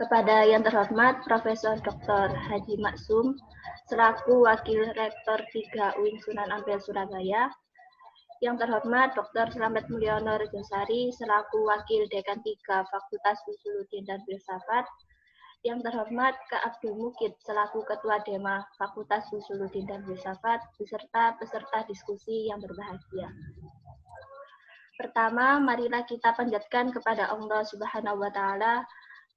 Kepada yang terhormat Profesor Dr. Haji Maksum selaku Wakil Rektor 3 UIN Sunan Ampel Surabaya, yang terhormat Dr. Slamet Mulyono Rejosari selaku Wakil Dekan 3 Fakultas Usuluddin dan Filsafat, yang terhormat Kak Abdul Mukid selaku Ketua Dema Fakultas Usuluddin dan Filsafat, beserta peserta diskusi yang berbahagia. Pertama, marilah kita panjatkan kepada Allah Subhanahu wa Ta'ala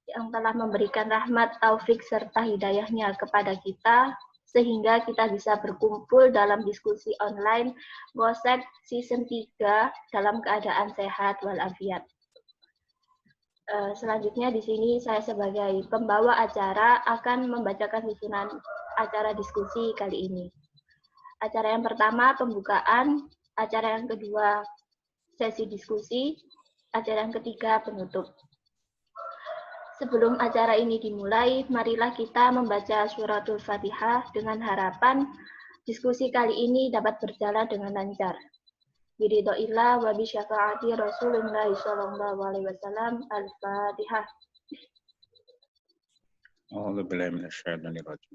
yang telah memberikan rahmat, taufik, serta hidayahnya kepada kita, sehingga kita bisa berkumpul dalam diskusi online Ngosek Season 3 dalam keadaan sehat walafiat. Selanjutnya di sini saya sebagai pembawa acara akan membacakan susunan acara diskusi kali ini. Acara yang pertama pembukaan, acara yang kedua sesi diskusi, acara yang ketiga penutup. Sebelum acara ini dimulai, marilah kita membaca suratul Fatihah dengan harapan diskusi kali ini dapat berjalan dengan lancar. Biridhoillah wa bi syafaati Rasulullah sallallahu alaihi wasallam. Al-Fatihah. A'udzubillahi minasyaitonir rajim.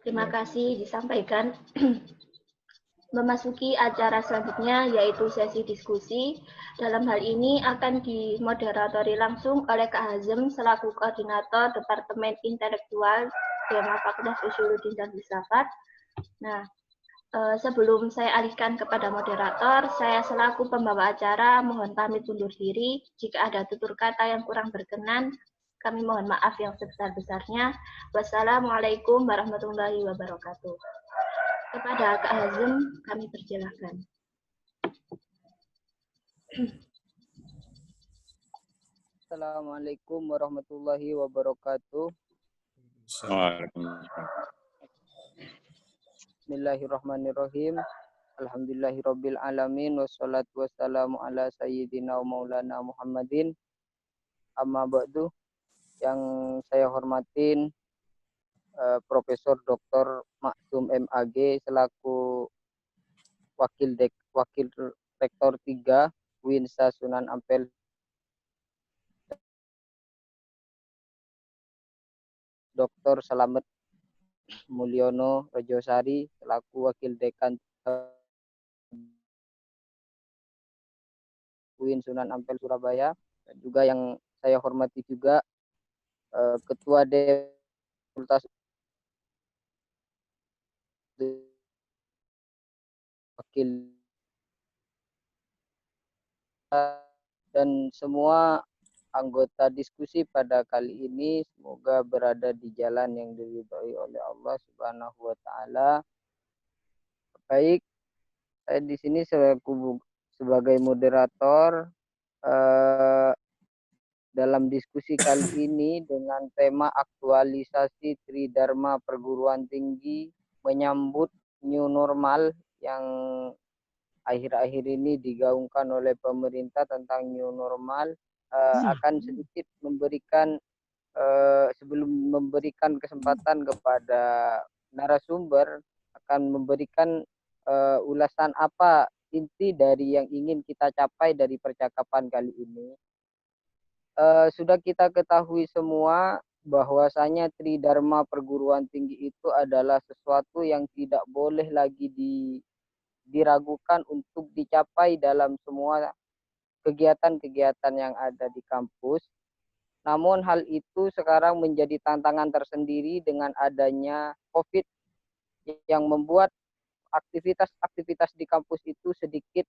Terima kasih disampaikan. Memasuki acara selanjutnya yaitu sesi diskusi. Dalam hal ini akan dimoderatori langsung oleh Kak Hazem selaku Koordinator Departemen Intelektual Dema Fakultas Usuluddin dan Filsafat. Nah, sebelum saya alihkan kepada moderator, saya selaku pembawa acara mohon pamit undur diri. Jika ada tutur kata yang kurang berkenan, kami mohon maaf yang sebesar-besarnya. Wassalamualaikum warahmatullahi wabarakatuh. Kepada Kak Hazem, kami persilahkan. Assalamualaikum warahmatullahi wabarakatuh. Bismillahirrahmanirrahim. Alhamdulillahirabbil alamin wassalatu wassalamu ala sayyidina wa maulana Muhammadin. Amma ba'du. Yang saya hormatin Profesor Dr. Maksum MAG selaku Wakil Rektor 3 UIN Sunan Ampel, Dr. Slamet Mulyono Rejosari selaku Wakil Dekan UIN Sunan Ampel Surabaya, dan juga yang saya hormati juga Ketua Fakultas Wakil dan semua anggota diskusi pada kali ini, semoga berada di jalan yang diridhoi oleh Allah Subhanahu wa Ta'ala. Baik, saya di sini sebagai moderator dalam diskusi kali ini dengan tema aktualisasi Tridharma Perguruan Tinggi menyambut new normal yang akhir-akhir ini digaungkan oleh pemerintah tentang new normal. Akan sedikit memberikan sebelum memberikan kesempatan kepada narasumber, akan memberikan ulasan apa inti dari yang ingin kita capai dari percakapan kali ini. Sudah kita ketahui semua bahwasanya Tridharma Perguruan Tinggi itu adalah sesuatu yang tidak boleh lagi diragukan untuk dicapai dalam semua kegiatan-kegiatan yang ada di kampus. Namun hal itu sekarang menjadi tantangan tersendiri dengan adanya COVID yang membuat aktivitas-aktivitas di kampus itu sedikit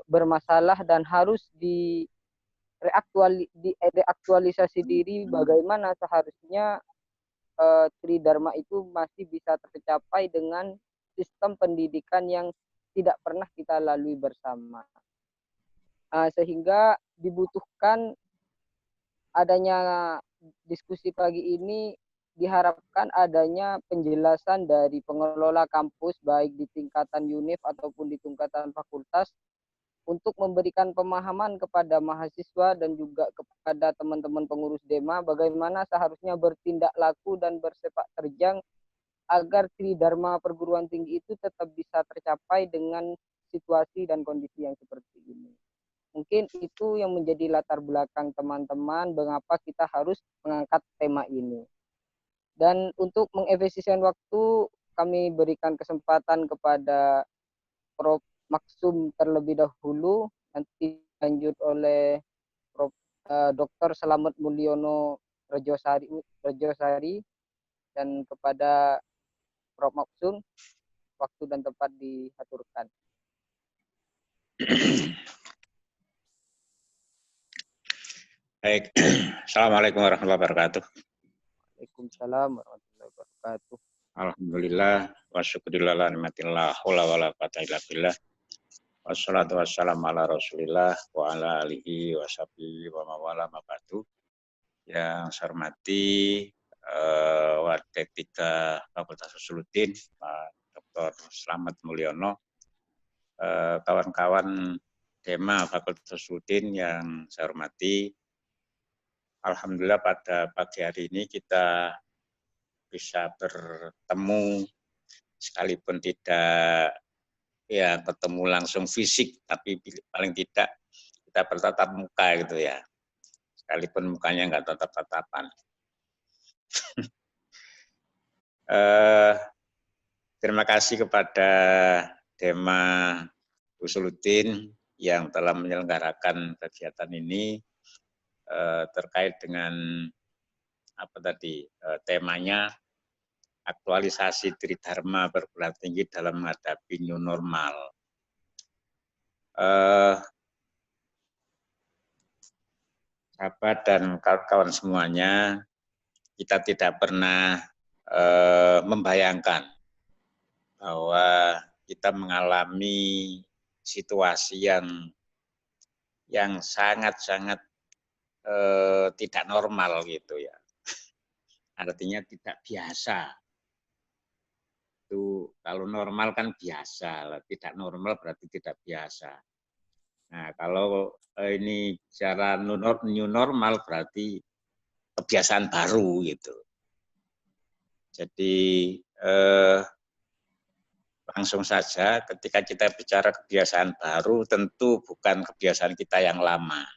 bermasalah dan harus direaktualisasi diri bagaimana seharusnya Tridharma itu masih bisa tercapai dengan sistem pendidikan yang tidak pernah kita lalui bersama. Sehingga dibutuhkan adanya diskusi pagi ini, diharapkan adanya penjelasan dari pengelola kampus baik di tingkatan univ ataupun di tingkatan fakultas untuk memberikan pemahaman kepada mahasiswa dan juga kepada teman-teman pengurus Dema bagaimana seharusnya bertindak laku dan bersepak terjang agar Tridharma Perguruan Tinggi itu tetap bisa tercapai dengan situasi dan kondisi yang seperti ini. Mungkin itu yang menjadi latar belakang teman-teman mengapa kita harus mengangkat tema ini. Dan untuk mengefisienkan waktu, kami berikan kesempatan kepada Prof. Maksum terlebih dahulu, nanti lanjut oleh Prof. Dr. Selamat Mulyono Rejosari, dan kepada Prof. Maksum, waktu dan tempat diaturkan. Baik, Assalamualaikum warahmatullahi wabarakatuh. Waalaikumsalam warahmatullahi wabarakatuh. Alhamdulillah, wa syukurillah la ni'matillah, wala wala quwata illa billah. Wassalatu wassalamu ala rasulillah, wa ala alihi wa sahbihi wa mawala mabadu. Yang saya hormati Wadetika Fakultas Usuluddin, Pak Dr. Selamat Mulyono, kawan-kawan tema Fakultas Usuluddin yang saya hormati. Alhamdulillah pada pagi hari ini kita bisa bertemu sekalipun tidak ya ketemu langsung fisik, tapi paling tidak kita bertatap muka gitu ya, sekalipun mukanya nggak tatap-tatapan. Terima kasih kepada Dema Usuluddin yang telah menyelenggarakan kegiatan ini terkait dengan apa tadi temanya, aktualisasi Tridharma perguruan tinggi dalam menghadapi new normal. Sahabat dan kawan-kawan semuanya, kita tidak pernah membayangkan bahwa kita mengalami situasi yang sangat-sangat tidak normal gitu ya. Artinya tidak biasa. Itu kalau normal kan biasa, tidak normal berarti tidak biasa. Nah, kalau ini secara new normal berarti kebiasaan baru gitu. Jadi langsung saja ketika kita bicara kebiasaan baru tentu bukan kebiasaan kita yang lama.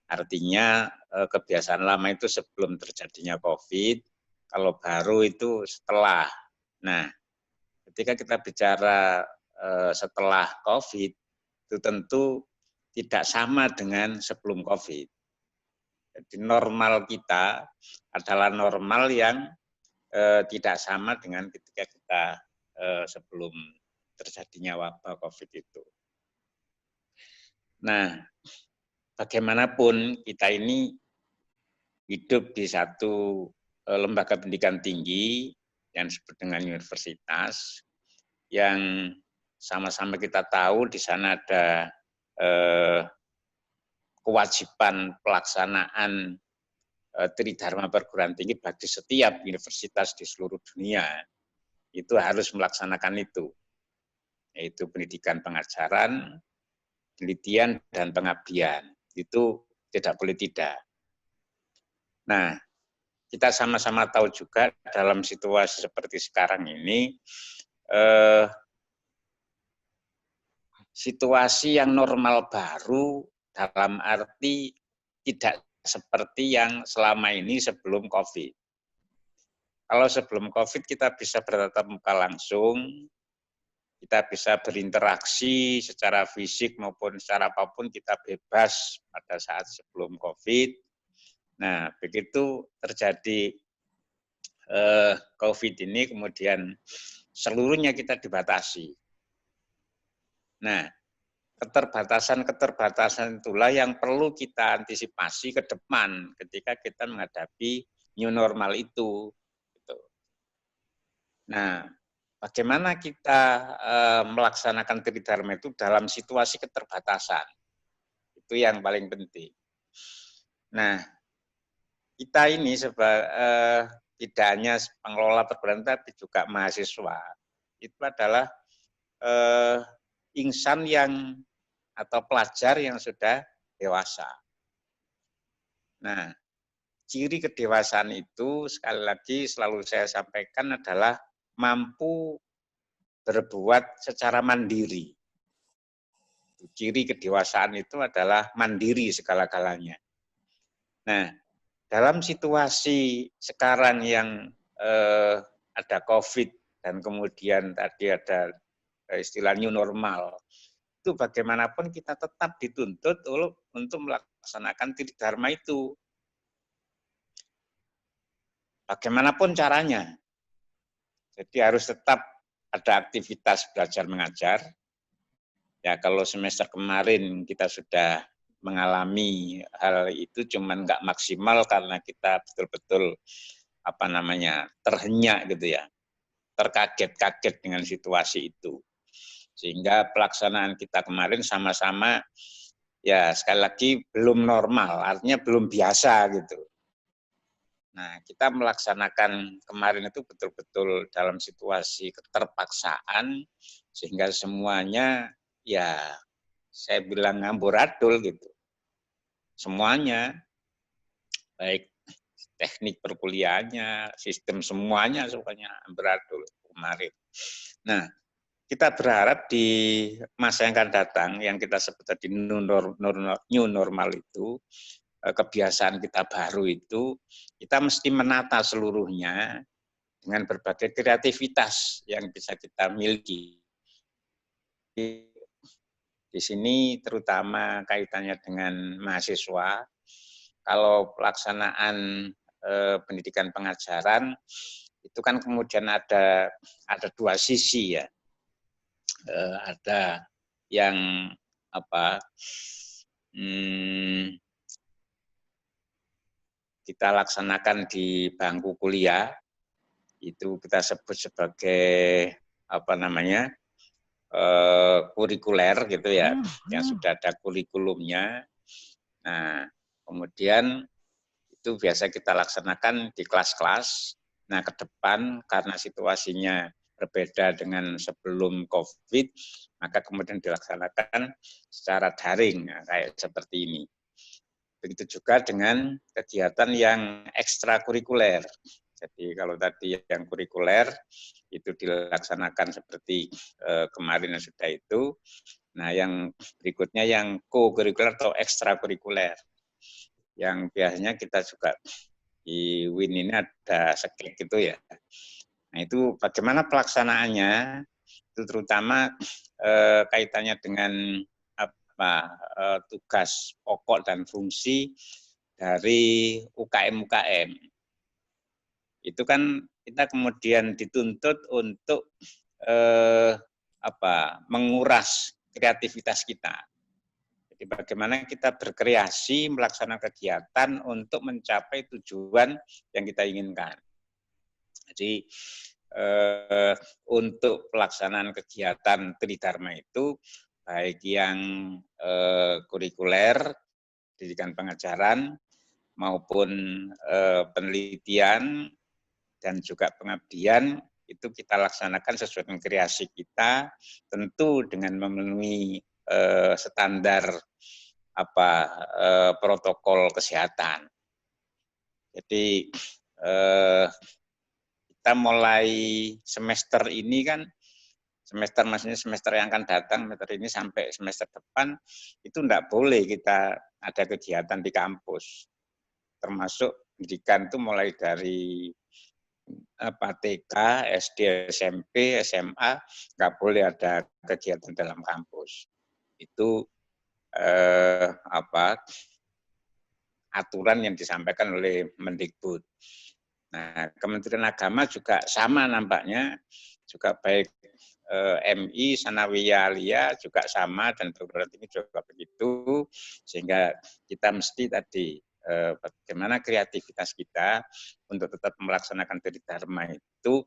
Artinya kebiasaan lama itu sebelum terjadinya COVID, kalau baru itu setelah. Nah, ketika kita bicara setelah COVID, itu tentu tidak sama dengan sebelum COVID. Jadi normal kita adalah normal yang tidak sama dengan ketika kita sebelum terjadinya wabah COVID itu. Nah, bagaimanapun kita ini hidup di satu lembaga pendidikan tinggi yang disebut dengan universitas, yang sama-sama kita tahu di sana ada kewajiban pelaksanaan Tridharma perguruan tinggi bagi setiap universitas di seluruh dunia. Itu harus melaksanakan itu, yaitu pendidikan pengajaran, penelitian, dan pengabdian. Itu tidak boleh tidak. Nah, kita sama-sama tahu juga dalam situasi seperti sekarang ini, situasi yang normal baru dalam arti tidak seperti yang selama ini sebelum COVID. Kalau sebelum COVID kita bisa bertatap muka langsung, kita bisa berinteraksi secara fisik maupun secara apapun, kita bebas pada saat sebelum COVID. Nah, begitu terjadi COVID ini, kemudian seluruhnya kita dibatasi. Nah, keterbatasan-keterbatasan itulah yang perlu kita antisipasi ke depan ketika kita menghadapi new normal itu. Nah, bagaimana kita melaksanakan Tridharma itu dalam situasi keterbatasan? Itu yang paling penting. Nah, kita ini tidak hanya pengelola perguruan tapi juga mahasiswa. Itu adalah insan yang atau pelajar yang sudah dewasa. Nah, ciri kedewasaan itu sekali lagi selalu saya sampaikan adalah mampu berbuat secara mandiri. Ciri kedewasaan itu adalah mandiri segala-galanya. Nah, dalam situasi sekarang yang ada COVID dan kemudian tadi ada istilah new normal, itu bagaimanapun kita tetap dituntut untuk melaksanakan tridharma itu. Bagaimanapun caranya. Jadi harus tetap ada aktivitas belajar mengajar. Ya kalau semester kemarin kita sudah mengalami hal itu, cuman nggak maksimal karena kita betul-betul terhenyak gitu ya, terkaget-kaget dengan situasi itu. Sehingga pelaksanaan kita kemarin sama-sama ya sekali lagi belum normal, artinya belum biasa gitu. Nah, kita melaksanakan kemarin itu betul-betul dalam situasi keterpaksaan, sehingga semuanya ya saya bilang amburadul gitu. Semuanya, baik teknik perkuliahannya, sistem semuanya amburadul kemarin. Nah, kita berharap di masa yang akan datang, yang kita sebut tadi new normal itu, kebiasaan kita baru itu, kita mesti menata seluruhnya dengan berbagai kreativitas yang bisa kita miliki. Di sini terutama kaitannya dengan mahasiswa, kalau pelaksanaan pendidikan pengajaran itu kan kemudian ada dua sisi ya. Ada yang kita laksanakan di bangku kuliah, itu kita sebut sebagai kurikuler gitu ya, yang sudah ada kurikulumnya. Nah, kemudian itu biasa kita laksanakan di kelas-kelas. Nah, ke depan karena situasinya berbeda dengan sebelum COVID, maka kemudian dilaksanakan secara daring, nah, kayak seperti ini. Begitu juga dengan kegiatan yang ekstrakurikuler. Jadi kalau tadi yang kurikuler itu dilaksanakan seperti kemarin yang sudah itu. Nah, yang berikutnya yang co-kurikuler atau ekstrakurikuler. Yang biasanya kita juga di WIN ini ada seklik gitu ya. Nah, itu bagaimana pelaksanaannya, itu terutama kaitannya dengan tugas pokok dan fungsi dari UKM-UKM. Itu kan kita kemudian dituntut untuk menguras kreativitas kita. Jadi bagaimana kita berkreasi melaksanakan kegiatan untuk mencapai tujuan yang kita inginkan. Jadi untuk pelaksanaan kegiatan tridharma itu baik yang kurikuler, pendidikan pengajaran, maupun penelitian dan juga pengabdian, itu kita laksanakan sesuai dengan kreasi kita, tentu dengan memenuhi standar protokol kesehatan. Jadi kita mulai semester ini kan, maksudnya semester yang akan datang, semester ini sampai semester depan, itu enggak boleh kita ada kegiatan di kampus. Termasuk pendidikan itu mulai dari TK, SD, SMP, SMA, enggak boleh ada kegiatan dalam kampus. Itu aturan yang disampaikan oleh Mendikbud. Nah, Kementerian Agama juga sama nampaknya, juga baik MI, Sanawiyah Aliyah juga sama, dan perguruan tinggi juga begitu, sehingga kita mesti tadi bagaimana kreativitas kita untuk tetap melaksanakan tridharma itu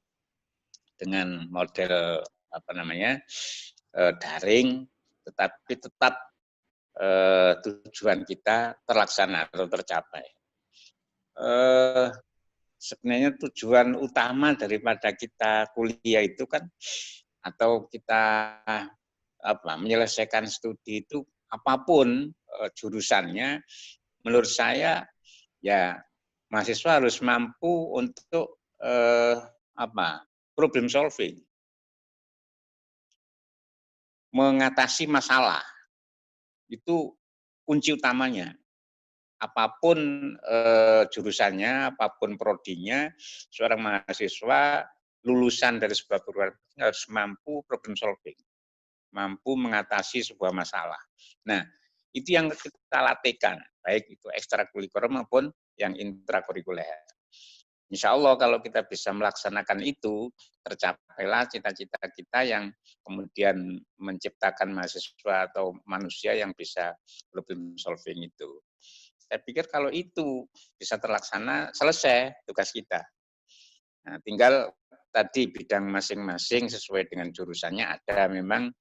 dengan model daring, tetapi tetap tujuan kita terlaksana atau tercapai. Sebenarnya tujuan utama daripada kita kuliah itu kan, atau kita menyelesaikan studi itu apapun jurusannya, menurut saya ya mahasiswa harus mampu untuk problem solving, mengatasi masalah. itu kunci utamanya. Apapun jurusannya, apapun prodinya, seorang mahasiswa lulusan dari sebuah perguruan tinggi harus mampu problem solving, mampu mengatasi sebuah masalah. Nah, itu yang kita latihkan, baik itu ekstrakurikuler maupun yang intrakurikuler. Insya Allah kalau kita bisa melaksanakan itu, tercapailah cita-cita kita yang kemudian menciptakan mahasiswa atau manusia yang bisa problem solving itu. Saya pikir kalau itu bisa terlaksana, selesai tugas kita. Nah, tinggal tadi bidang masing-masing sesuai dengan jurusannya ada memang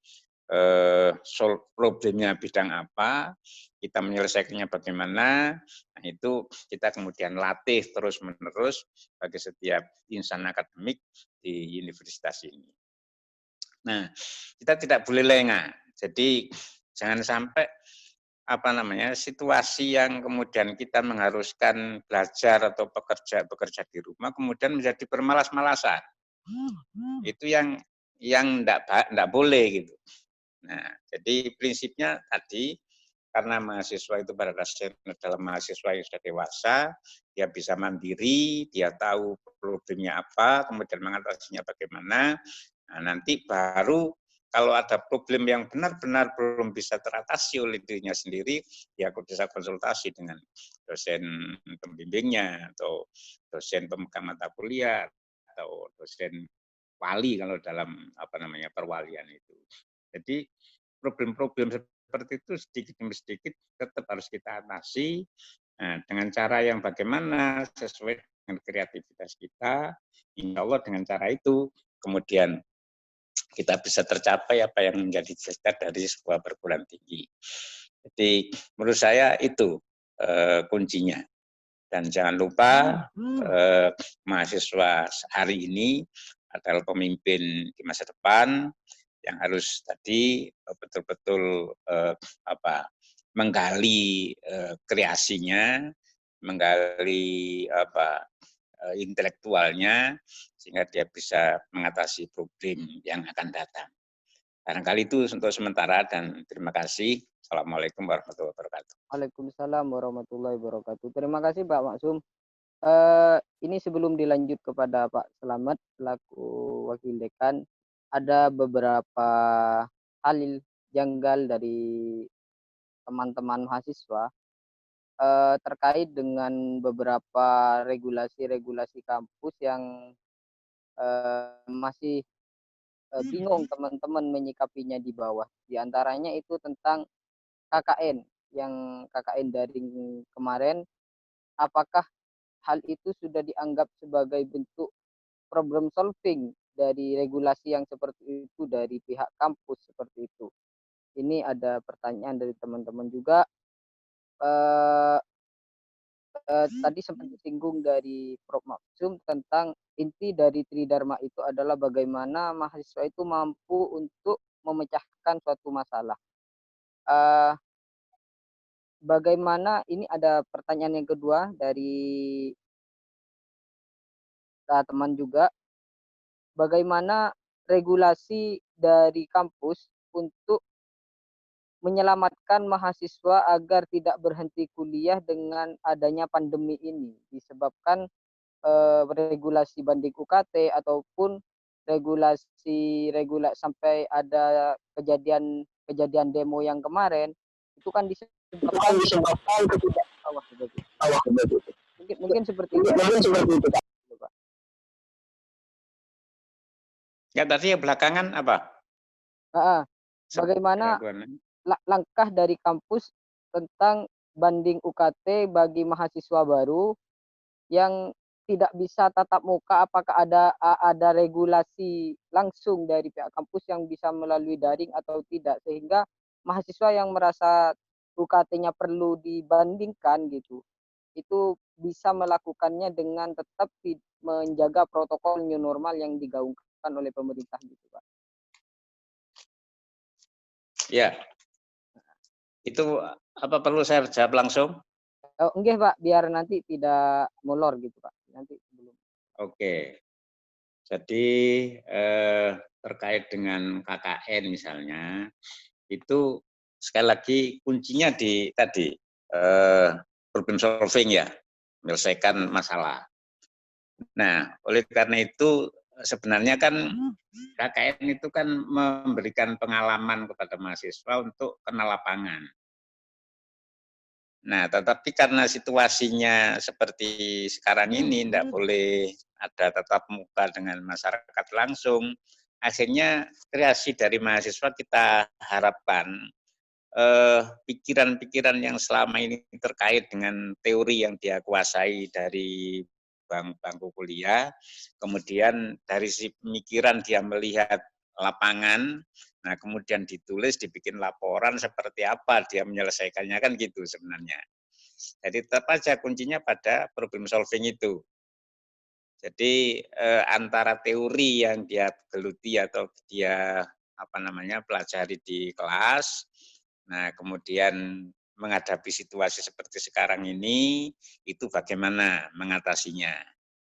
problemnya bidang apa, kita menyelesaikannya bagaimana, nah itu kita kemudian latih terus-menerus bagi setiap insan akademik di universitas ini. Nah, kita tidak boleh lengah. Jadi jangan sampai situasi yang kemudian kita mengharuskan belajar atau bekerja di rumah kemudian menjadi bermalas-malasan. Itu yang enggak boleh gitu. Nah, jadi prinsipnya tadi karena mahasiswa itu pada dasarnya adalah mahasiswa yang sudah dewasa, dia bisa mandiri, dia tahu problemnya apa, kemudian mengatasinya bagaimana. Nah, nanti baru kalau ada problem yang benar-benar belum bisa teratasi oleh dirinya sendiri, dia bisa konsultasi dengan dosen pembimbingnya atau dosen pemegang mata kuliah atau dosen wali kalau dalam perwalian itu. Jadi problem-problem seperti itu sedikit demi sedikit tetap harus kita atasi dengan cara yang bagaimana sesuai dengan kreativitas kita. Insya Allah dengan cara itu kemudian kita bisa tercapai apa yang menjadi cita dari sebuah perguruan tinggi. Jadi menurut saya itu kuncinya. Dan jangan lupa mahasiswa hari ini adalah pemimpin di masa depan yang harus tadi betul-betul menggali kreasinya, menggali intelektualnya sehingga dia bisa mengatasi problem yang akan datang. Barangkali itu untuk sementara dan terima kasih. Assalamualaikum warahmatullahi wabarakatuh. Waalaikumsalam warahmatullahi wabarakatuh. Terima kasih Pak Maksum. Ini sebelum dilanjut kepada Pak Selamat selaku Wakil Dekan, ada beberapa hal janggal dari teman-teman mahasiswa terkait dengan beberapa regulasi-regulasi kampus yang masih bingung teman-teman menyikapinya di bawah. Di antaranya itu tentang KKN, yang KKN daring kemarin, apakah hal itu sudah dianggap sebagai bentuk problem solving dari regulasi yang seperti itu dari pihak kampus seperti itu? Ini ada pertanyaan dari teman-teman juga. Tadi sempat disinggung dari Prof. Maksum tentang inti dari Tridharma itu adalah bagaimana mahasiswa itu mampu untuk memecahkan suatu masalah. Bagaimana, ini ada pertanyaan yang kedua dari teman juga, bagaimana regulasi dari kampus untuk menyelamatkan mahasiswa agar tidak berhenti kuliah dengan adanya pandemi ini, disebabkan regulasi banding UKT ataupun regulasi sampai ada kejadian demo yang kemarin itu kan disebabkan mungkin seperti itu. Ya tadi yang belakangan apa? Bagaimana langkah dari kampus tentang banding UKT bagi mahasiswa baru yang tidak bisa tatap muka, apakah ada regulasi langsung dari pihak kampus yang bisa melalui daring atau tidak, sehingga mahasiswa yang merasa UKT-nya perlu dibandingkan gitu, itu bisa melakukannya dengan tetap menjaga protokol new normal yang digaungkan oleh pemerintah gitu, Pak. Ya, itu apa perlu saya jawab langsung? Enggak Pak, biar nanti tidak molor gitu Pak. Nanti sebelum. Oke. Jadi terkait dengan KKN misalnya, itu sekali lagi kuncinya di tadi problem solving ya, menyelesaikan masalah. Nah, oleh karena itu sebenarnya kan KKN itu kan memberikan pengalaman kepada mahasiswa untuk kenal lapangan. Nah, tetapi karena situasinya seperti sekarang ini, tidak boleh ada tatap muka dengan masyarakat langsung, akhirnya kreasi dari mahasiswa kita harapkan pikiran-pikiran yang selama ini terkait dengan teori yang dia kuasai dari bangku kuliah, kemudian dari si pemikiran dia melihat lapangan, nah kemudian ditulis, dibikin laporan seperti apa dia menyelesaikannya, kan gitu sebenarnya. Jadi tetap aja kuncinya pada problem solving itu. Jadi antara teori yang dia geluti atau dia pelajari di kelas, nah kemudian menghadapi situasi seperti sekarang ini, itu bagaimana mengatasinya.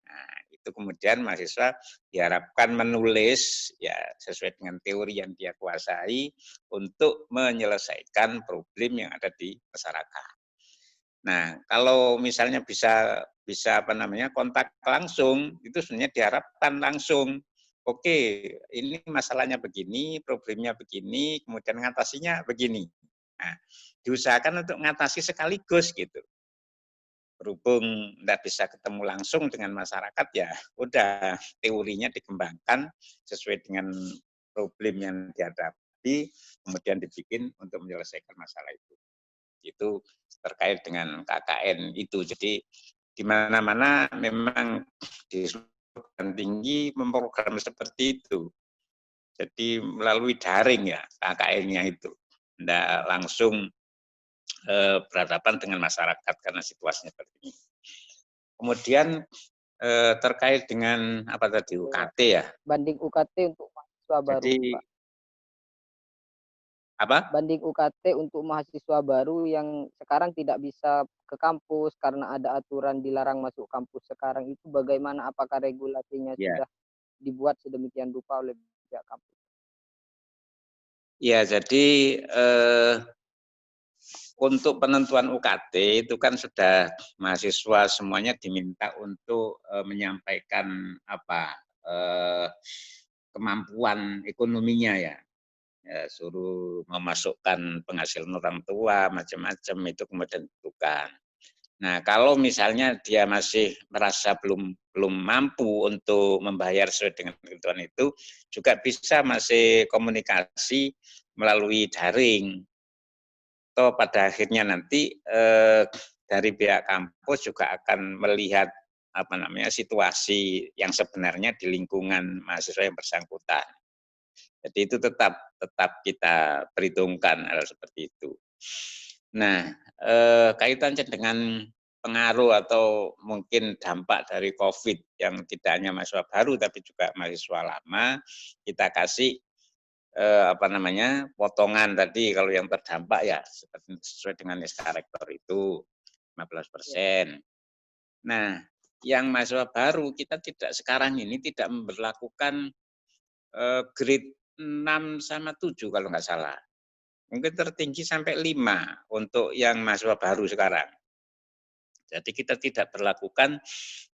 Nah, itu kemudian mahasiswa diharapkan menulis ya sesuai dengan teori yang dia kuasai untuk menyelesaikan problem yang ada di masyarakat. Nah, kalau misalnya bisa kontak langsung, itu sebenarnya diharapkan langsung. Oke, ini masalahnya begini, problemnya begini, kemudian ngatasinya begini. Nah, diusahakan untuk ngatasi sekaligus gitu. Berhubung tidak bisa ketemu langsung dengan masyarakat, ya udah teorinya dikembangkan sesuai dengan problem yang dihadapi, kemudian dibikin untuk menyelesaikan masalah itu. Itu terkait dengan KKN itu. Jadi di mana-mana memang di perguruan tinggi memprogram seperti itu. Jadi melalui daring ya KKN-nya itu. Tidak langsung berhadapan dengan masyarakat karena situasinya seperti ini. Kemudian terkait dengan apa tadi UKT ya. Banding UKT untuk mahasiswa baru, Jadi Pak. Apa? Banding UKT untuk mahasiswa baru yang sekarang tidak bisa ke kampus karena ada aturan dilarang masuk kampus sekarang, itu bagaimana? Apakah regulasinya Ya. sudah dibuat sedemikian rupa oleh pihak kampus? Ya, jadi untuk penentuan UKT itu kan sudah mahasiswa semuanya diminta untuk menyampaikan kemampuan ekonominya ya. Suruh memasukkan penghasilan orang tua macam-macam itu kemudian ditentukan. Nah, kalau misalnya dia masih merasa belum mampu untuk membayar sesuai dengan ketentuan itu, juga bisa masih komunikasi melalui daring. Atau pada akhirnya nanti dari pihak kampus juga akan melihat situasi yang sebenarnya di lingkungan mahasiswa yang bersangkutan. Jadi itu tetap kita perhitungkan hal seperti itu. Nah, kaitannya dengan pengaruh atau mungkin dampak dari COVID yang tidak hanya mahasiswa baru tapi juga mahasiswa lama, kita kasih potongan tadi kalau yang terdampak ya sesuai dengan SK Rektor itu 15%. Nah, yang mahasiswa baru kita sekarang ini tidak memberlakukan grade 6 sama 7 kalau nggak salah. Mungkin tertinggi sampai 5 untuk yang mahasiswa baru sekarang. Jadi kita tidak berlakukan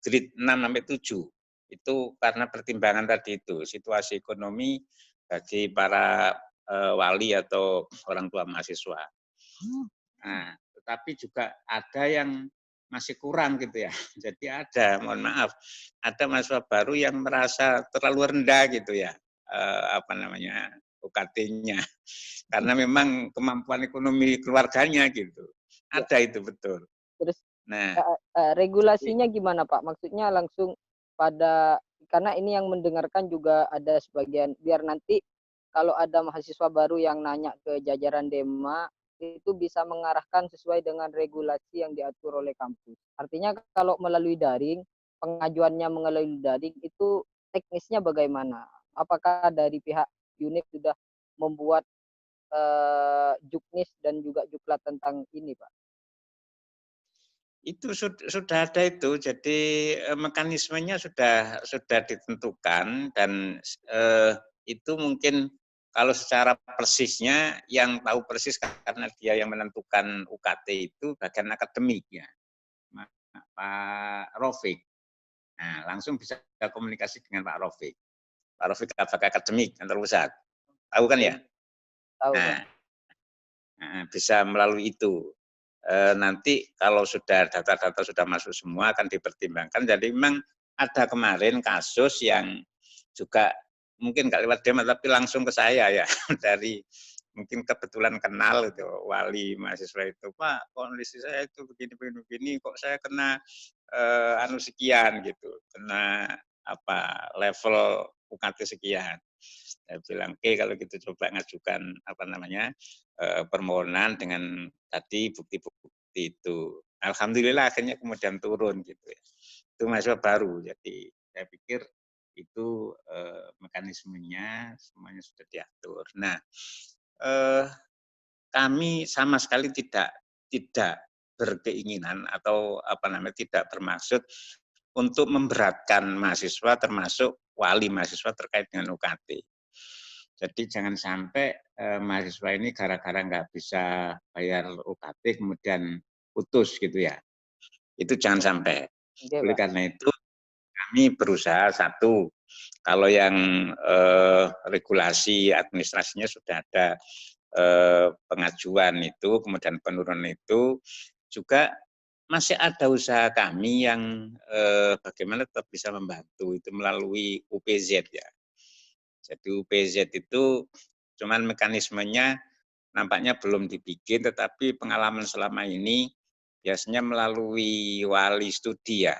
grade 6 sampai 7. Itu karena pertimbangan tadi itu, situasi ekonomi bagi para wali atau orang tua mahasiswa. Nah, tetapi juga ada yang masih kurang gitu ya. Jadi mohon maaf, ada mahasiswa baru yang merasa terlalu rendah gitu ya. UKT-nya. Karena memang kemampuan ekonomi keluarganya gitu. Ada itu betul. Terus Nah, regulasinya gimana Pak? Maksudnya langsung pada, karena ini yang mendengarkan juga ada sebagian, biar nanti kalau ada mahasiswa baru yang nanya ke jajaran Dema, itu bisa mengarahkan sesuai dengan regulasi yang diatur oleh kampus. Artinya kalau melalui daring, pengajuannya melalui daring itu teknisnya bagaimana? Apakah dari pihak unit sudah membuat juknis dan juga juklat tentang ini, Pak? itu sudah ada itu, jadi mekanismenya sudah ditentukan dan itu mungkin kalau secara persisnya yang tahu persis karena dia yang menentukan UKT itu bagian akademik ya, Pak Rofik. Nah, langsung bisa komunikasi dengan Pak Rofik. Pak Rofik akademik kantor pusat. Tahu kan ya? Tahu, Pak. Nah, bisa melalui itu. Nanti kalau sudah data-data sudah masuk semua akan dipertimbangkan. Jadi memang ada kemarin kasus yang juga mungkin nggak lewat demo tapi langsung ke saya ya dari mungkin kebetulan kenal itu wali mahasiswa itu, Pak kondisi saya itu begini kok saya kena anu sekian gitu, kena apa level UKT sekian. Saya bilang oke kalau gitu coba ngajukan apa namanya permohonan dengan tadi bukti-bukti itu. Alhamdulillah akhirnya kemudian turun gitu ya. Itu mahasiswa baru, jadi saya pikir itu mekanismenya semuanya sudah diatur. Nah, kami sama sekali tidak berkeinginan atau apa namanya tidak bermaksud untuk memberatkan mahasiswa termasuk wali mahasiswa terkait dengan UKT. Jadi jangan sampai mahasiswa ini gara-gara nggak bisa bayar UKT kemudian putus gitu ya. Itu jangan sampai. Oleh karena itu kami berusaha satu, kalau yang regulasi administrasinya sudah ada pengajuan itu, kemudian penurunan itu, juga masih ada usaha kami yang bagaimana tetap bisa membantu itu melalui UPZ ya. Jadi UPZ itu cuman mekanismenya nampaknya belum dibikin, tetapi pengalaman selama ini biasanya melalui wali studi ya.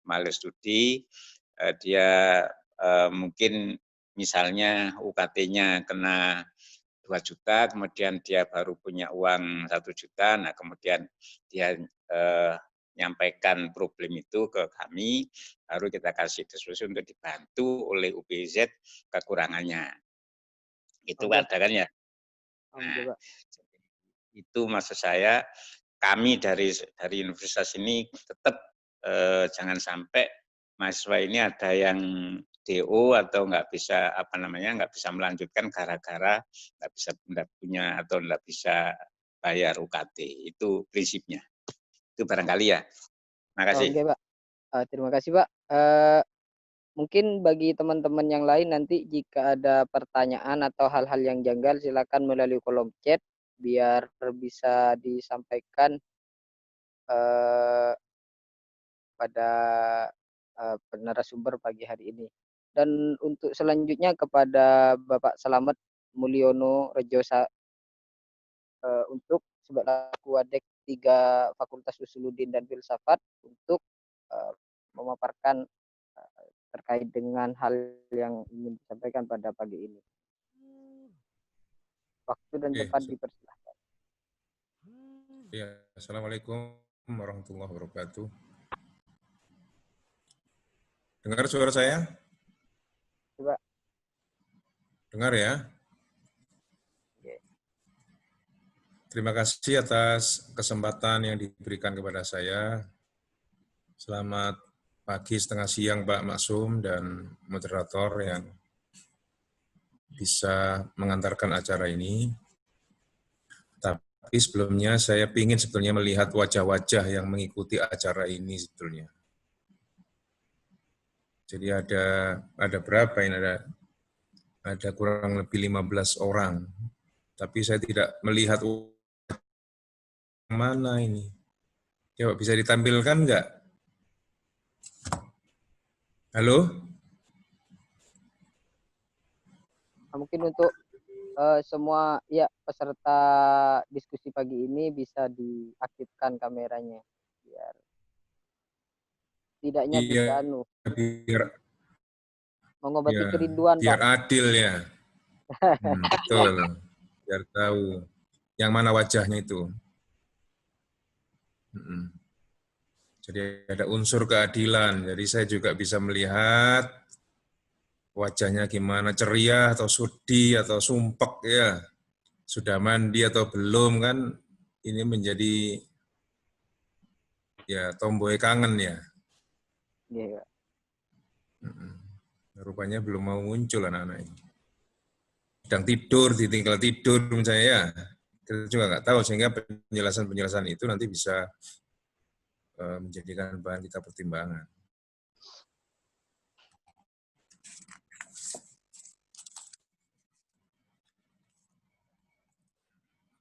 Wali studi, dia mungkin misalnya UKT-nya kena 2 juta, kemudian dia baru punya uang 1 juta, nah kemudian dia menyampaikan problem itu ke kami, baru kita kasih diskusi untuk dibantu oleh UPZ kekurangannya. Itu ada kan ya? Nah, itu maksud saya, kami dari universitas ini tetap jangan sampai mahasiswa ini ada yang DO atau nggak bisa apa namanya nggak bisa melanjutkan gara-gara nggak punya atau nggak bisa bayar UKT. Itu prinsipnya. Itu barangkali ya. Terima kasih. Oke, Pak. Terima kasih, Pak. Mungkin bagi teman-teman yang lain nanti jika ada pertanyaan atau hal-hal yang janggal silakan melalui kolom chat biar bisa disampaikan pada narasumber pagi hari ini. Dan untuk selanjutnya kepada Bapak Slamet Mulyono Rejo untuk selaku Wadek 3 Fakultas Usuluddin dan Filsafat untuk memaparkan terkait dengan hal yang ingin disampaikan pada pagi ini. Waktu dan tempat dipersilahkan. Ya, Assalamualaikum warahmatullahi wabarakatuh. Dengar suara saya? Coba. Dengar ya? Terima kasih atas kesempatan yang diberikan kepada saya. Selamat pagi, setengah siang Pak Maksum dan moderator yang bisa mengantarkan acara ini. Tapi sebelumnya saya ingin sebetulnya melihat wajah-wajah yang mengikuti acara ini sebetulnya. Jadi ada berapa ini? Ada kurang lebih 15 orang. Tapi saya tidak melihat mana ini. Coba bisa ditampilkan enggak? Halo? Mungkin untuk semua ya peserta diskusi pagi ini bisa diaktifkan kameranya biar tidaknya bisa biar mengobati ya, kerinduan biar Pak. Adil ya. Betul. Biar tahu yang mana wajahnya itu. Jadi ada unsur keadilan. Jadi saya juga bisa melihat wajahnya gimana, ceria atau sedih atau sumpek ya. Sudah mandi atau belum kan, ini menjadi ya tomboy kangen ya. Iya. Rupanya belum mau muncul anak-anak ini. sedang tidur, ditinggal tidur misalnya ya. Kita juga nggak tahu, sehingga penjelasan-penjelasan itu nanti bisa menjadikan bahan kita pertimbangan.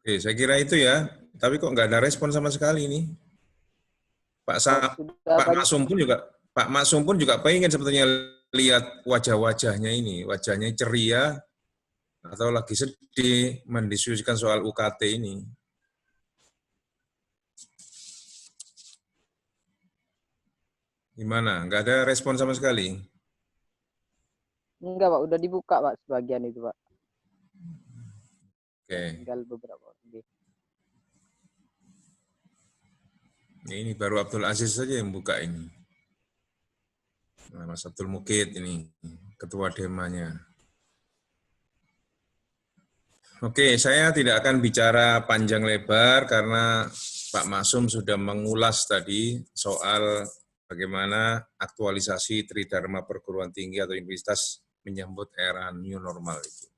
Oke, saya kira itu ya. Tapi kok nggak ada respon sama sekali ini. Pak Maksum pun juga pengen sebetulnya lihat wajah-wajahnya ini, wajahnya ceria atau lagi sedih mendiskusikan soal UKT ini. Gimana? Nggak ada respon sama sekali? Enggak, Pak. Udah dibuka, Pak, sebagian itu, Pak. Oke. Tinggal beberapa. Ini baru Abdul Aziz saja yang buka ini. Nah, Mas Abdul Mukid ini, ketua Demanya. Oke, saya tidak akan bicara panjang lebar karena Pak Maksum sudah mengulas tadi soal bagaimana aktualisasi Tridharma Perguruan Tinggi atau Universitas menyambut era new normal itu.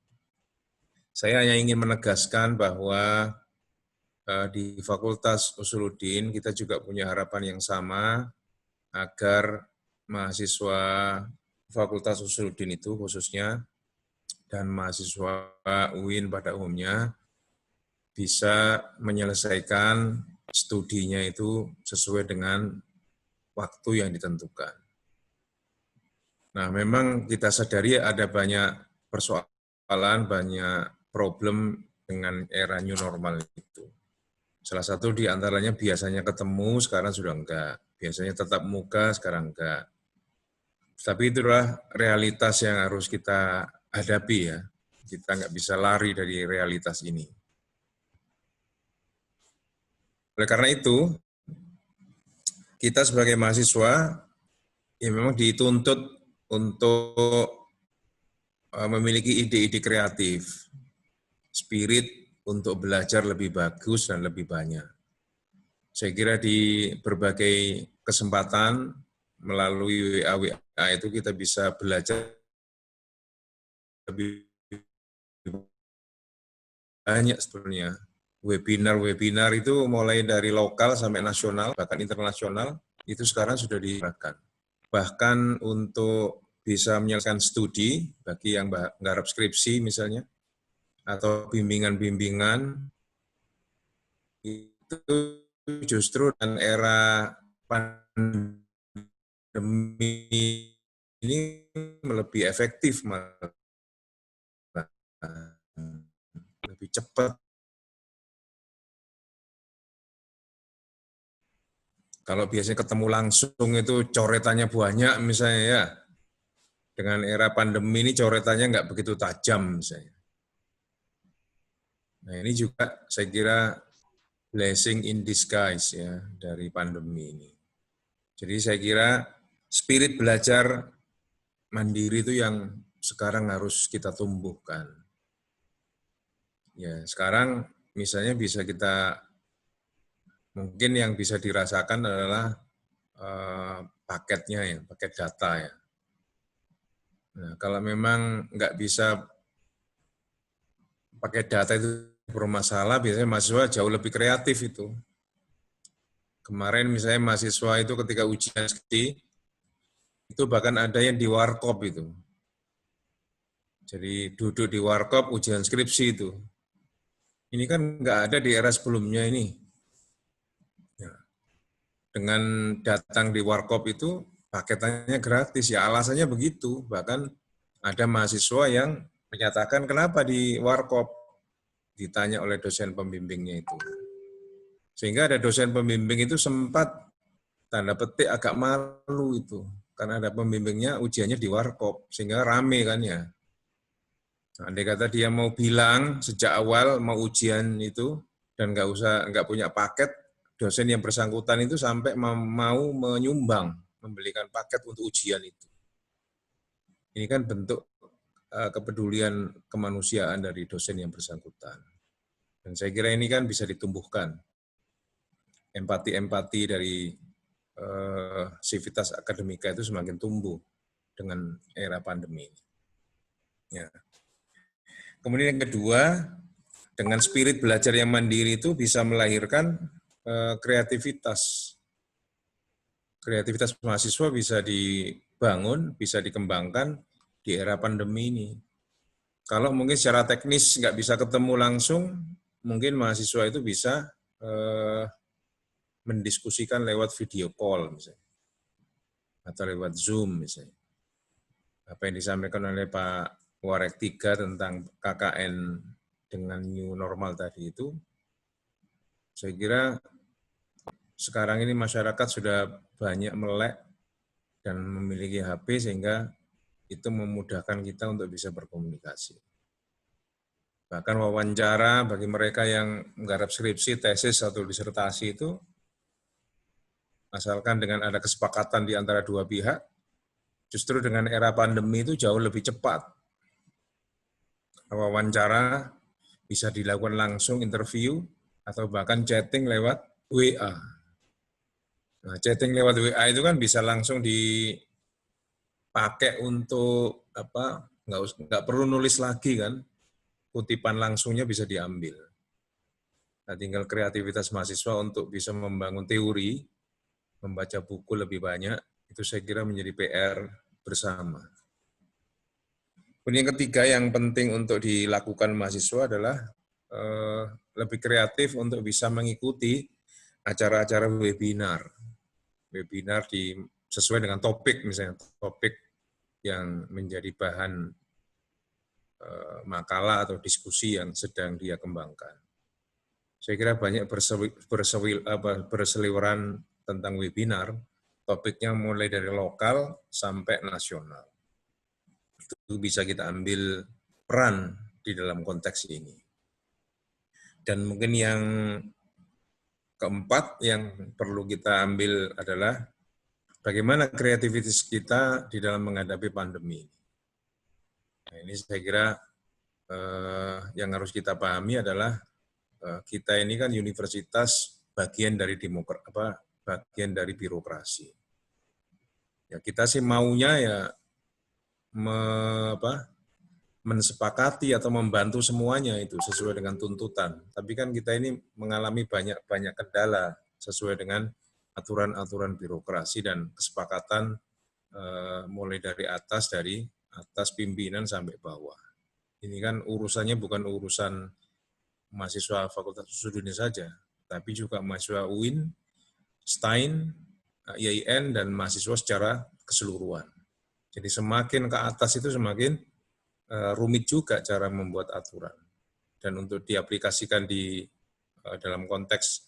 Saya hanya ingin menegaskan bahwa di Fakultas Usuluddin kita juga punya harapan yang sama agar mahasiswa Fakultas Usuluddin itu khususnya dan mahasiswa UIN pada umumnya bisa menyelesaikan studinya itu sesuai dengan waktu yang ditentukan. Nah, memang kita sadari ada banyak persoalan, banyak problem dengan era new normal itu. Salah satu di antaranya biasanya ketemu, sekarang sudah enggak. Biasanya tetap muka, sekarang enggak. Tapi itulah realitas yang harus kita hadapi ya. Kita nggak bisa lari dari realitas ini. Oleh karena itu, kita sebagai mahasiswa ya memang dituntut untuk memiliki ide-ide kreatif, spirit untuk belajar lebih bagus dan lebih banyak. Saya kira di berbagai kesempatan melalui WA itu kita bisa belajar lebih banyak sebetulnya. Webinar-webinar itu mulai dari lokal sampai nasional, bahkan internasional, itu sekarang sudah digunakan. Bahkan untuk bisa menyelesaikan studi, bagi yang menggarap skripsi misalnya, atau bimbingan-bimbingan, itu justru dan era pandemi ini lebih efektif, lebih cepat. Kalau biasanya ketemu langsung itu coretannya banyak misalnya ya, dengan era pandemi ini coretannya nggak begitu tajam misalnya. Nah ini juga saya kira blessing in disguise ya dari pandemi ini. Jadi saya kira spirit belajar mandiri itu yang sekarang harus kita tumbuhkan. Ya sekarang misalnya bisa kita, mungkin yang bisa dirasakan adalah paketnya ya, paket data ya. Nah, kalau memang nggak bisa pakai data itu bermasalah, biasanya mahasiswa jauh lebih kreatif itu. Kemarin misalnya mahasiswa itu ketika ujian skripsi, itu bahkan ada yang di warkop itu. Jadi duduk di warkop ujian skripsi itu. Ini kan nggak ada di era sebelumnya ini. Ya. Dengan datang di warkop itu, paketannya gratis, ya alasannya begitu. Bahkan ada mahasiswa yang menyatakan kenapa di warkop, ditanya oleh dosen pembimbingnya itu. Sehingga ada dosen pembimbing itu sempat tanda petik agak malu itu, karena ada pembimbingnya ujiannya di warkop, sehingga rame kan ya. Andai kata dia mau bilang sejak awal mau ujian itu dan nggak punya paket, dosen yang bersangkutan itu sampai mau menyumbang, membelikan paket untuk ujian itu. Ini kan bentuk kepedulian kemanusiaan dari dosen yang bersangkutan. Dan saya kira ini kan bisa ditumbuhkan. Empati-empati dari sivitas akademika itu semakin tumbuh dengan era pandemi ini. Ya. Kemudian yang kedua, dengan spirit belajar yang mandiri itu bisa melahirkan kreativitas. Kreativitas mahasiswa bisa dibangun, bisa dikembangkan di era pandemi ini. Kalau mungkin secara teknis nggak bisa ketemu langsung, mungkin mahasiswa itu bisa mendiskusikan lewat video call misalnya, atau lewat Zoom misalnya. Apa yang disampaikan oleh Pak Warek 3 tentang KKN dengan new normal tadi itu, saya kira sekarang ini masyarakat sudah banyak melek dan memiliki HP sehingga itu memudahkan kita untuk bisa berkomunikasi. Bahkan wawancara bagi mereka yang menggarap skripsi, tesis, atau disertasi itu, asalkan dengan ada kesepakatan di antara dua pihak, justru dengan era pandemi itu jauh lebih cepat. Wawancara bisa dilakukan langsung interview, atau bahkan chatting lewat WA. Nah, chatting lewat WA itu kan bisa langsung dipakai untuk nggak perlu nulis lagi kan, kutipan langsungnya bisa diambil. Nah, tinggal kreativitas mahasiswa untuk bisa membangun teori, membaca buku lebih banyak, itu saya kira menjadi PR bersama. Kemudian yang ketiga yang penting untuk dilakukan mahasiswa adalah lebih kreatif untuk bisa mengikuti acara-acara webinar. Webinar sesuai dengan topik, misalnya topik yang menjadi bahan makalah atau diskusi yang sedang dia kembangkan. Saya kira banyak berseliweran tentang webinar, topiknya mulai dari lokal sampai nasional. Itu bisa kita ambil peran di dalam konteks ini. Dan mungkin yang keempat yang perlu kita ambil adalah bagaimana kreativitas kita di dalam menghadapi pandemi. Nah, ini saya kira yang harus kita pahami adalah kita ini kan universitas bagian dari bagian dari birokrasi. Ya kita sih maunya ya mensepakati atau membantu semuanya itu sesuai dengan tuntutan. Tapi kan kita ini mengalami banyak kendala sesuai dengan aturan-aturan birokrasi dan kesepakatan mulai dari atas pimpinan sampai bawah. Ini kan urusannya bukan urusan mahasiswa Fakultas Usuduni saja, tapi juga mahasiswa UIN, STAIN, IAIN, dan mahasiswa secara keseluruhan. Jadi semakin ke atas itu semakin rumit juga cara membuat aturan. Dan untuk diaplikasikan dalam konteks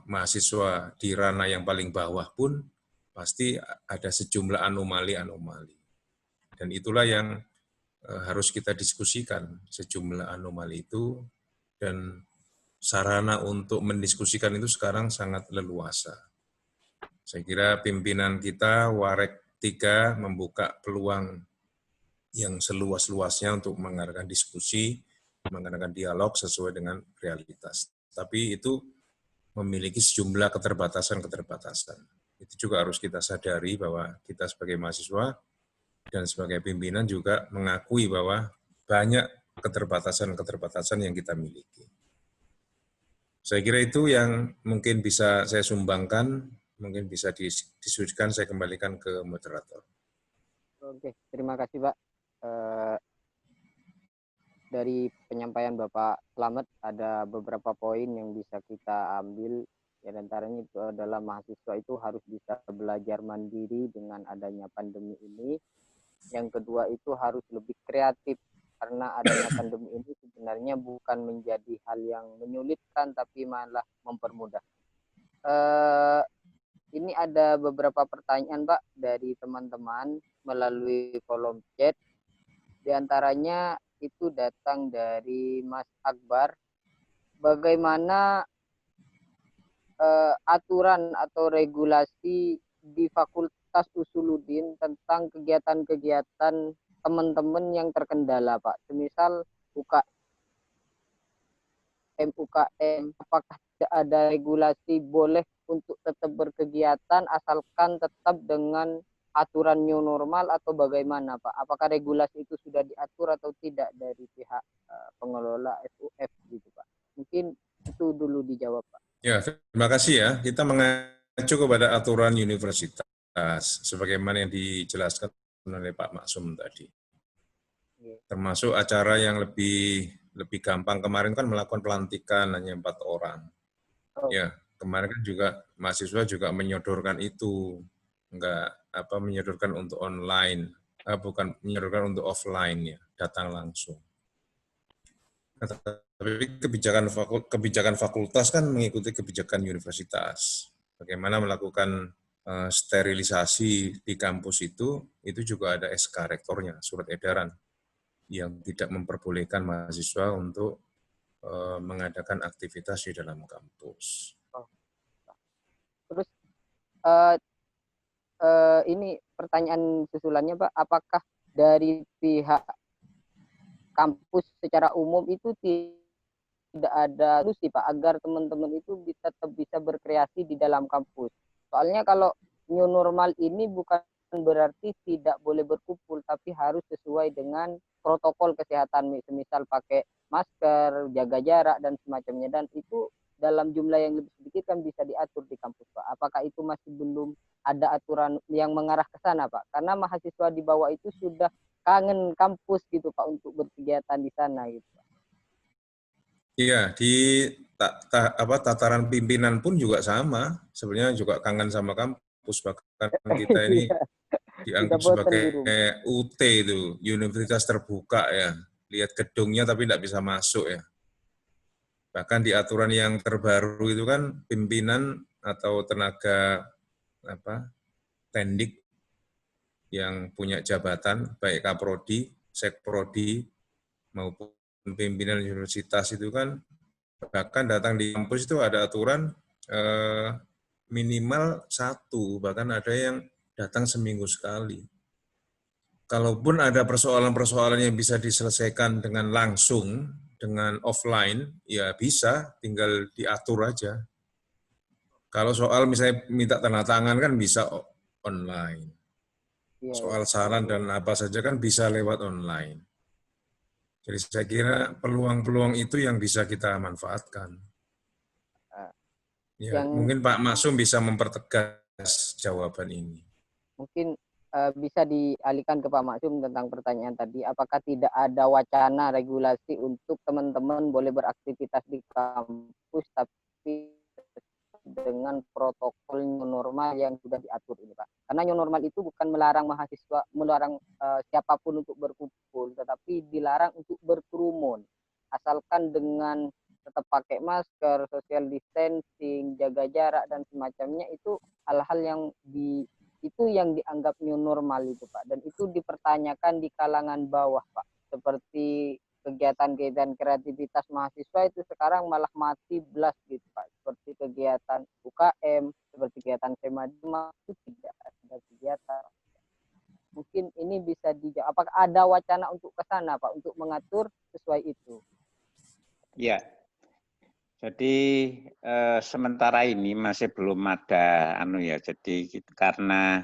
mahasiswa di ranah yang paling bawah pun pasti ada sejumlah anomali-anomali. Dan itulah yang harus kita diskusikan, sejumlah anomali itu, dan sarana untuk mendiskusikan itu sekarang sangat leluasa. Saya kira pimpinan kita, Warek 3, membuka peluang yang seluas-luasnya untuk mengadakan diskusi, mengadakan dialog sesuai dengan realitas. Tapi itu memiliki sejumlah keterbatasan-keterbatasan. Itu juga harus kita sadari bahwa kita sebagai mahasiswa dan sebagai pimpinan juga mengakui bahwa banyak keterbatasan-keterbatasan yang kita miliki. Saya kira itu yang mungkin bisa saya sumbangkan, mungkin bisa didiskusikan, saya kembalikan ke moderator. Oke, terima kasih Pak. Dari penyampaian Bapak Slamet ada beberapa poin yang bisa kita ambil. Ya, antaranya itu adalah mahasiswa itu harus bisa belajar mandiri dengan adanya pandemi ini. Yang kedua itu harus lebih kreatif karena adanya pandemi ini sebenarnya bukan menjadi hal yang menyulitkan tapi malah mempermudah. Ini ada beberapa pertanyaan Pak dari teman-teman melalui kolom chat. Di antaranya itu datang dari Mas Akbar. Bagaimana aturan atau regulasi di Fakultas Usuluddin tentang kegiatan-kegiatan teman-teman yang terkendala, Pak? Semisal UKM, apakah tidak ada regulasi boleh untuk tetap berkegiatan asalkan tetap dengan aturan new normal atau bagaimana Pak? Apakah regulasi itu sudah diatur atau tidak dari pihak pengelola FUF gitu Pak? Mungkin itu dulu dijawab Pak. Ya, terima kasih ya. Kita mengacu kepada aturan universitas sebagaimana yang dijelaskan oleh Pak Maksum tadi. Termasuk acara yang lebih gampang kemarin kan melakukan pelantikan hanya 4 orang. Ya, kemarin kan juga mahasiswa juga menyodorkan itu, enggak menyodorkan untuk online, bukan menyodorkan untuk offline ya, datang langsung. Tapi kebijakan fakultas kan mengikuti kebijakan universitas. Bagaimana melakukan sterilisasi di kampus itu juga ada SK rektornya, surat edaran yang tidak memperbolehkan mahasiswa untuk mengadakan aktivitas di dalam kampus. Terus ini pertanyaan susulannya Pak, apakah dari pihak kampus secara umum itu tidak ada solusi Pak agar teman-teman itu tetap bisa berkreasi di dalam kampus? Soalnya kalau new normal ini bukan berarti tidak boleh berkumpul, tapi harus sesuai dengan protokol kesehatan, misal pakai masker, jaga jarak dan semacamnya, dan itu dalam jumlah yang lebih sedikit kan bisa diatur di kampus Pak. Apakah itu masih belum ada aturan yang mengarah ke sana Pak? Karena mahasiswa di bawah itu sudah kangen kampus gitu Pak untuk berkegiatan di sana gitu. Iya, di tataran pimpinan pun juga sama. Sebenarnya juga kangen sama kampus, bahkan kita ini dianggap sebagai UT itu, universitas terbuka ya. Lihat gedungnya tapi tidak bisa masuk ya. Bahkan di aturan yang terbaru itu kan pimpinan atau tenaga tendik yang punya jabatan, baik Kaprodi, Sekprodi, maupun pimpinan universitas itu kan bahkan datang di kampus itu ada aturan minimal 1, bahkan ada yang datang seminggu sekali. Kalaupun ada persoalan-persoalan yang bisa diselesaikan dengan langsung, dengan offline, ya bisa, tinggal diatur aja. Kalau soal misalnya minta tanda tangan kan bisa online. Soal saran dan apa saja kan bisa lewat online. Jadi saya kira peluang-peluang itu yang bisa kita manfaatkan. Ya, mungkin Pak Maksum bisa mempertegas jawaban ini. Mungkin bisa dialihkan ke Pak Maksum tentang pertanyaan tadi. Apakah tidak ada wacana regulasi untuk teman-teman boleh beraktivitas di kampus tapi dengan protokol new normal yang sudah diatur ini Pak? Karena new normal itu bukan melarang mahasiswa, melarang siapapun untuk berkumpul, tetapi dilarang untuk berkerumun. Asalkan dengan tetap pakai masker, social distancing, jaga jarak dan semacamnya, itu hal-hal yang dianggap new normal itu Pak. Dan itu dipertanyakan di kalangan bawah Pak. Seperti kegiatan-kegiatan kreativitas mahasiswa itu sekarang malah mati belas gitu Pak. Seperti kegiatan UKM, seperti kegiatan SEMA itu tidak ada kegiatan. Mungkin ini bisa dijawab. Apakah ada wacana untuk ke sana Pak, untuk mengatur sesuai itu? Ya, jadi sementara ini masih belum ada jadi karena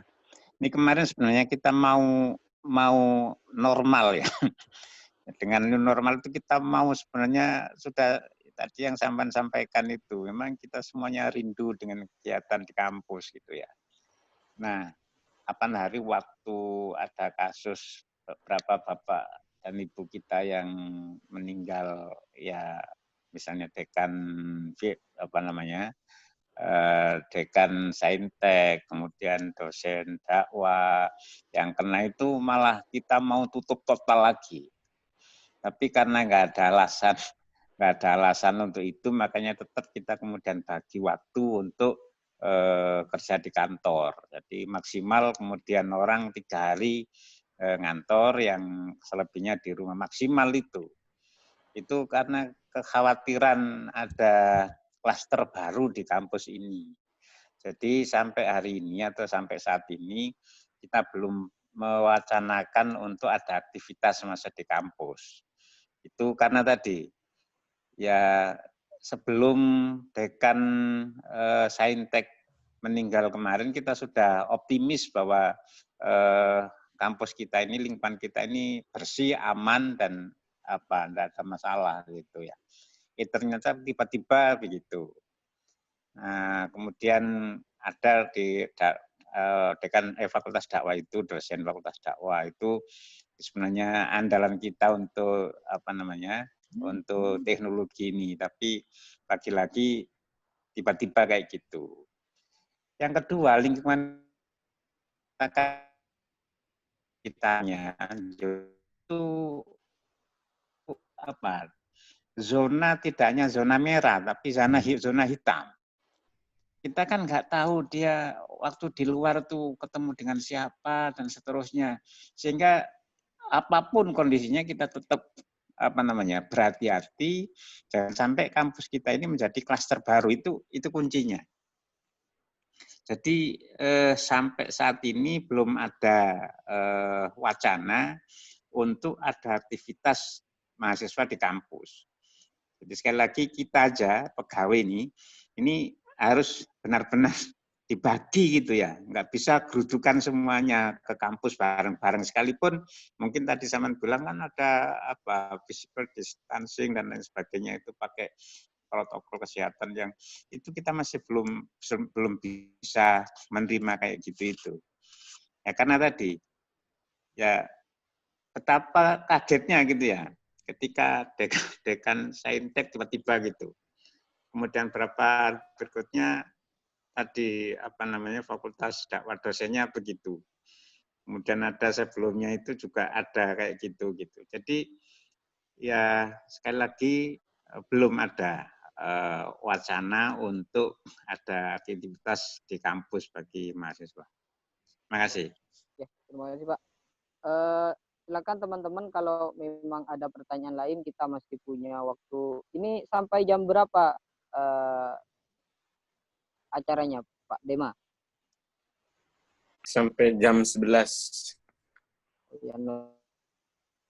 ini kemarin sebenarnya kita mau normal ya. Dengan new normal itu kita mau sebenarnya sudah tadi yang sampean sampaikan itu, memang kita semuanya rindu dengan kegiatan di kampus gitu ya. Nah, kapan hari waktu ada kasus beberapa bapak dan ibu kita yang meninggal ya, misalnya dekan dekan saintek, kemudian dosen dakwah yang kena itu, malah kita mau tutup total lagi. Tapi karena nggak ada alasan untuk itu, makanya tetap kita kemudian bagi waktu untuk kerja di kantor. Jadi maksimal kemudian orang 3 hari ngantor, yang selebihnya di rumah, maksimal itu. Itu karena kekhawatiran ada klaster baru di kampus ini. Jadi sampai hari ini atau sampai saat ini kita belum mewacanakan untuk ada aktivitas masa di kampus. Itu karena tadi ya sebelum dekan saintek meninggal kemarin kita sudah optimis bahwa kampus kita ini, lingkungan kita ini bersih, aman, dan tidak ada masalah gitu ya. Ternyata tiba-tiba begitu. Nah, kemudian ada di dekan Fakultas Dakwah itu, dosen Fakultas Dakwah itu sebenarnya andalan kita untuk untuk teknologi ini, tapi lagi-lagi tiba-tiba kayak gitu. Yang kedua, lingkungan kitanya itu zona, tidak hanya zona merah, tapi zona hitam. Kita kan nggak tahu dia waktu di luar tuh ketemu dengan siapa dan seterusnya, sehingga apapun kondisinya kita tetap berhati-hati, jangan sampai kampus kita ini menjadi klaster baru, itu kuncinya. Jadi sampai saat ini belum ada wacana untuk ada aktivitas mahasiswa di kampus. Jadi sekali lagi kita aja pegawai ini harus benar-benar dibagi gitu ya, nggak bisa gerudukan semuanya ke kampus bareng-bareng, sekalipun mungkin tadi Saman bilang kan ada physical distancing dan lain sebagainya, itu pakai protokol kesehatan yang itu kita masih belum bisa menerima kayak gitu itu. Ya karena tadi ya betapa kagetnya gitu ya ketika dekan Saintek tiba-tiba gitu. Kemudian berapa berikutnya tadi Fakultas Dakwah dosennya begitu. Kemudian ada sebelumnya itu juga ada kayak gitu. Jadi ya sekali lagi belum ada wacana untuk ada aktivitas di kampus bagi mahasiswa. Terima kasih. Ya, terima kasih Pak. Silakan teman-teman kalau memang ada pertanyaan lain, kita masih punya waktu. Ini sampai jam berapa acaranya Pak Dema? Sampai jam 11. Ya,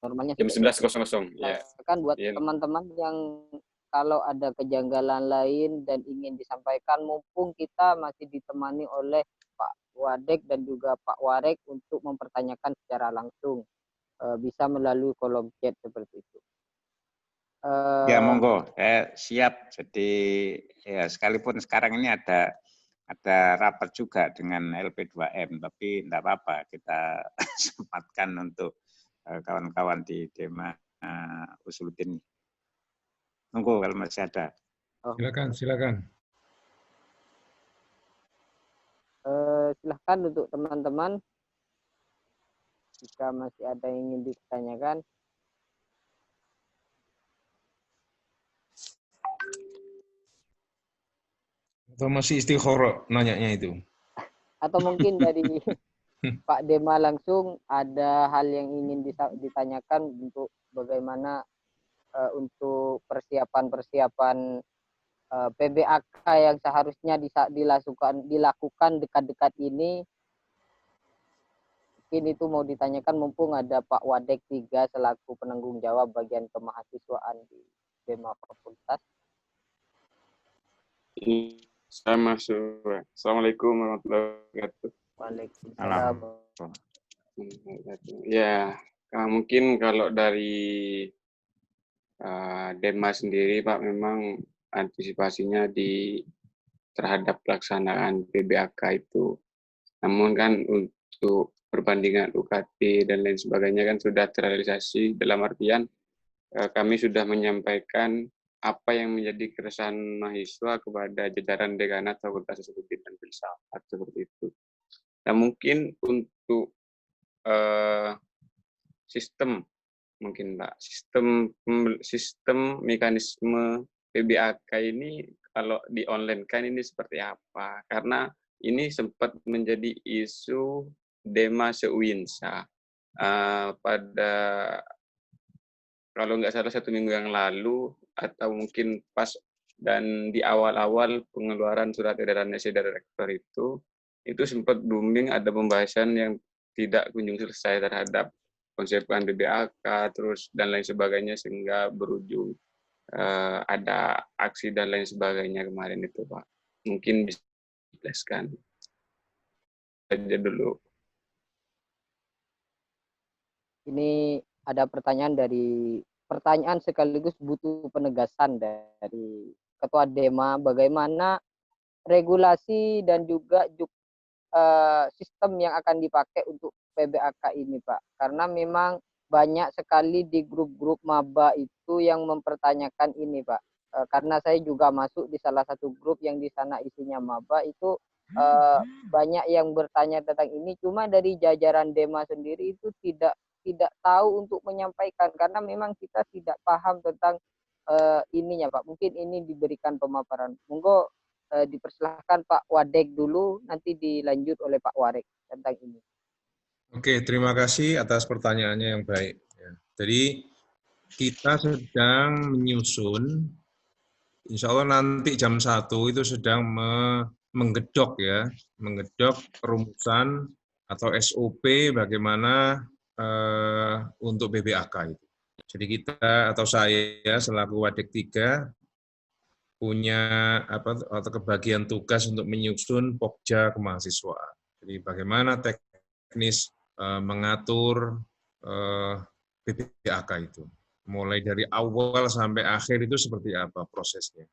normalnya jam 11.00 ya. Kan buat teman-teman yang kalau ada kejanggalan lain dan ingin disampaikan, mumpung kita masih ditemani oleh Pak Wadek dan juga Pak Warek untuk mempertanyakan secara langsung, bisa melalui kolom chat seperti itu. Ya monggo, saya siap. Jadi ya sekalipun sekarang ini ada rapat juga dengan LP2M, tapi tidak apa-apa, kita sempatkan untuk kawan-kawan di Dema Usuluddin. Monggo kalau masih ada. Silakan. Silahkan untuk teman-teman jika masih ada yang ingin ditanyakan. Atau masih istikharah nanyanya itu? Atau mungkin dari Pak Dema langsung ada hal yang ingin ditanyakan untuk bagaimana untuk persiapan PBAK yang seharusnya dilakukan dekat-dekat ini. Mungkin itu mau ditanyakan mumpung ada Pak Wadek 3 selaku penanggung jawab bagian kemahasiswaan di Dema Fakultas. Saya masuk. Assalamualaikum warahmatullahi wabarakatuh. Waalaikumsalam. Ya, mungkin kalau dari Dema sendiri Pak, memang antisipasinya terhadap pelaksanaan PBAK itu. Namun kan untuk perbandingan UKT dan lain sebagainya kan sudah terrealisasi, dalam artian kami sudah menyampaikan apa yang menjadi keresahan mahasiswa kepada jajaran dekanat Fakultas Usuluddin dan Filsafat seperti itu. Nah mungkin untuk sistem mungkin Pak, sistem mekanisme PBAK ini kalau di online kan ini seperti apa? Karena ini sempat menjadi isu Dema se-UINSA pada kalau nggak salah 1 minggu yang lalu atau mungkin pas dan di awal-awal pengeluaran surat edaran SEDA Rektor itu sempat booming, ada pembahasan yang tidak kunjung selesai terhadap konsep PBAK terus dan lain sebagainya, sehingga berujung ada aksi dan lain sebagainya kemarin itu Pak. Mungkin bisa dijelaskan. Aja dulu. Ini ada pertanyaan sekaligus butuh penegasan dari Ketua Dema, bagaimana regulasi dan juga sistem yang akan dipakai untuk PBAK ini, Pak. Karena memang banyak sekali di grup-grup maba itu yang mempertanyakan ini, Pak. Karena saya juga masuk di salah satu grup yang di sana isinya maba, itu banyak yang bertanya tentang ini. Cuma dari jajaran Dema sendiri itu tidak tahu untuk menyampaikan, karena memang kita tidak paham tentang ininya, Pak. Mungkin ini diberikan pemaparan. Monggo dipersilahkan Pak Wadek dulu, nanti dilanjut oleh Pak Warek tentang ini. Oke, terima kasih atas pertanyaannya yang baik. Ya. Jadi kita sedang menyusun, insya Allah nanti jam 1 itu sedang menggedok rumusan atau SOP bagaimana untuk BBAK itu. Jadi kita atau saya selaku Wadek 3 punya atau kebagian tugas untuk menyusun pokja kemahasiswaan. Jadi bagaimana teknis mengatur BBAK itu, mulai dari awal sampai akhir itu seperti apa prosesnya.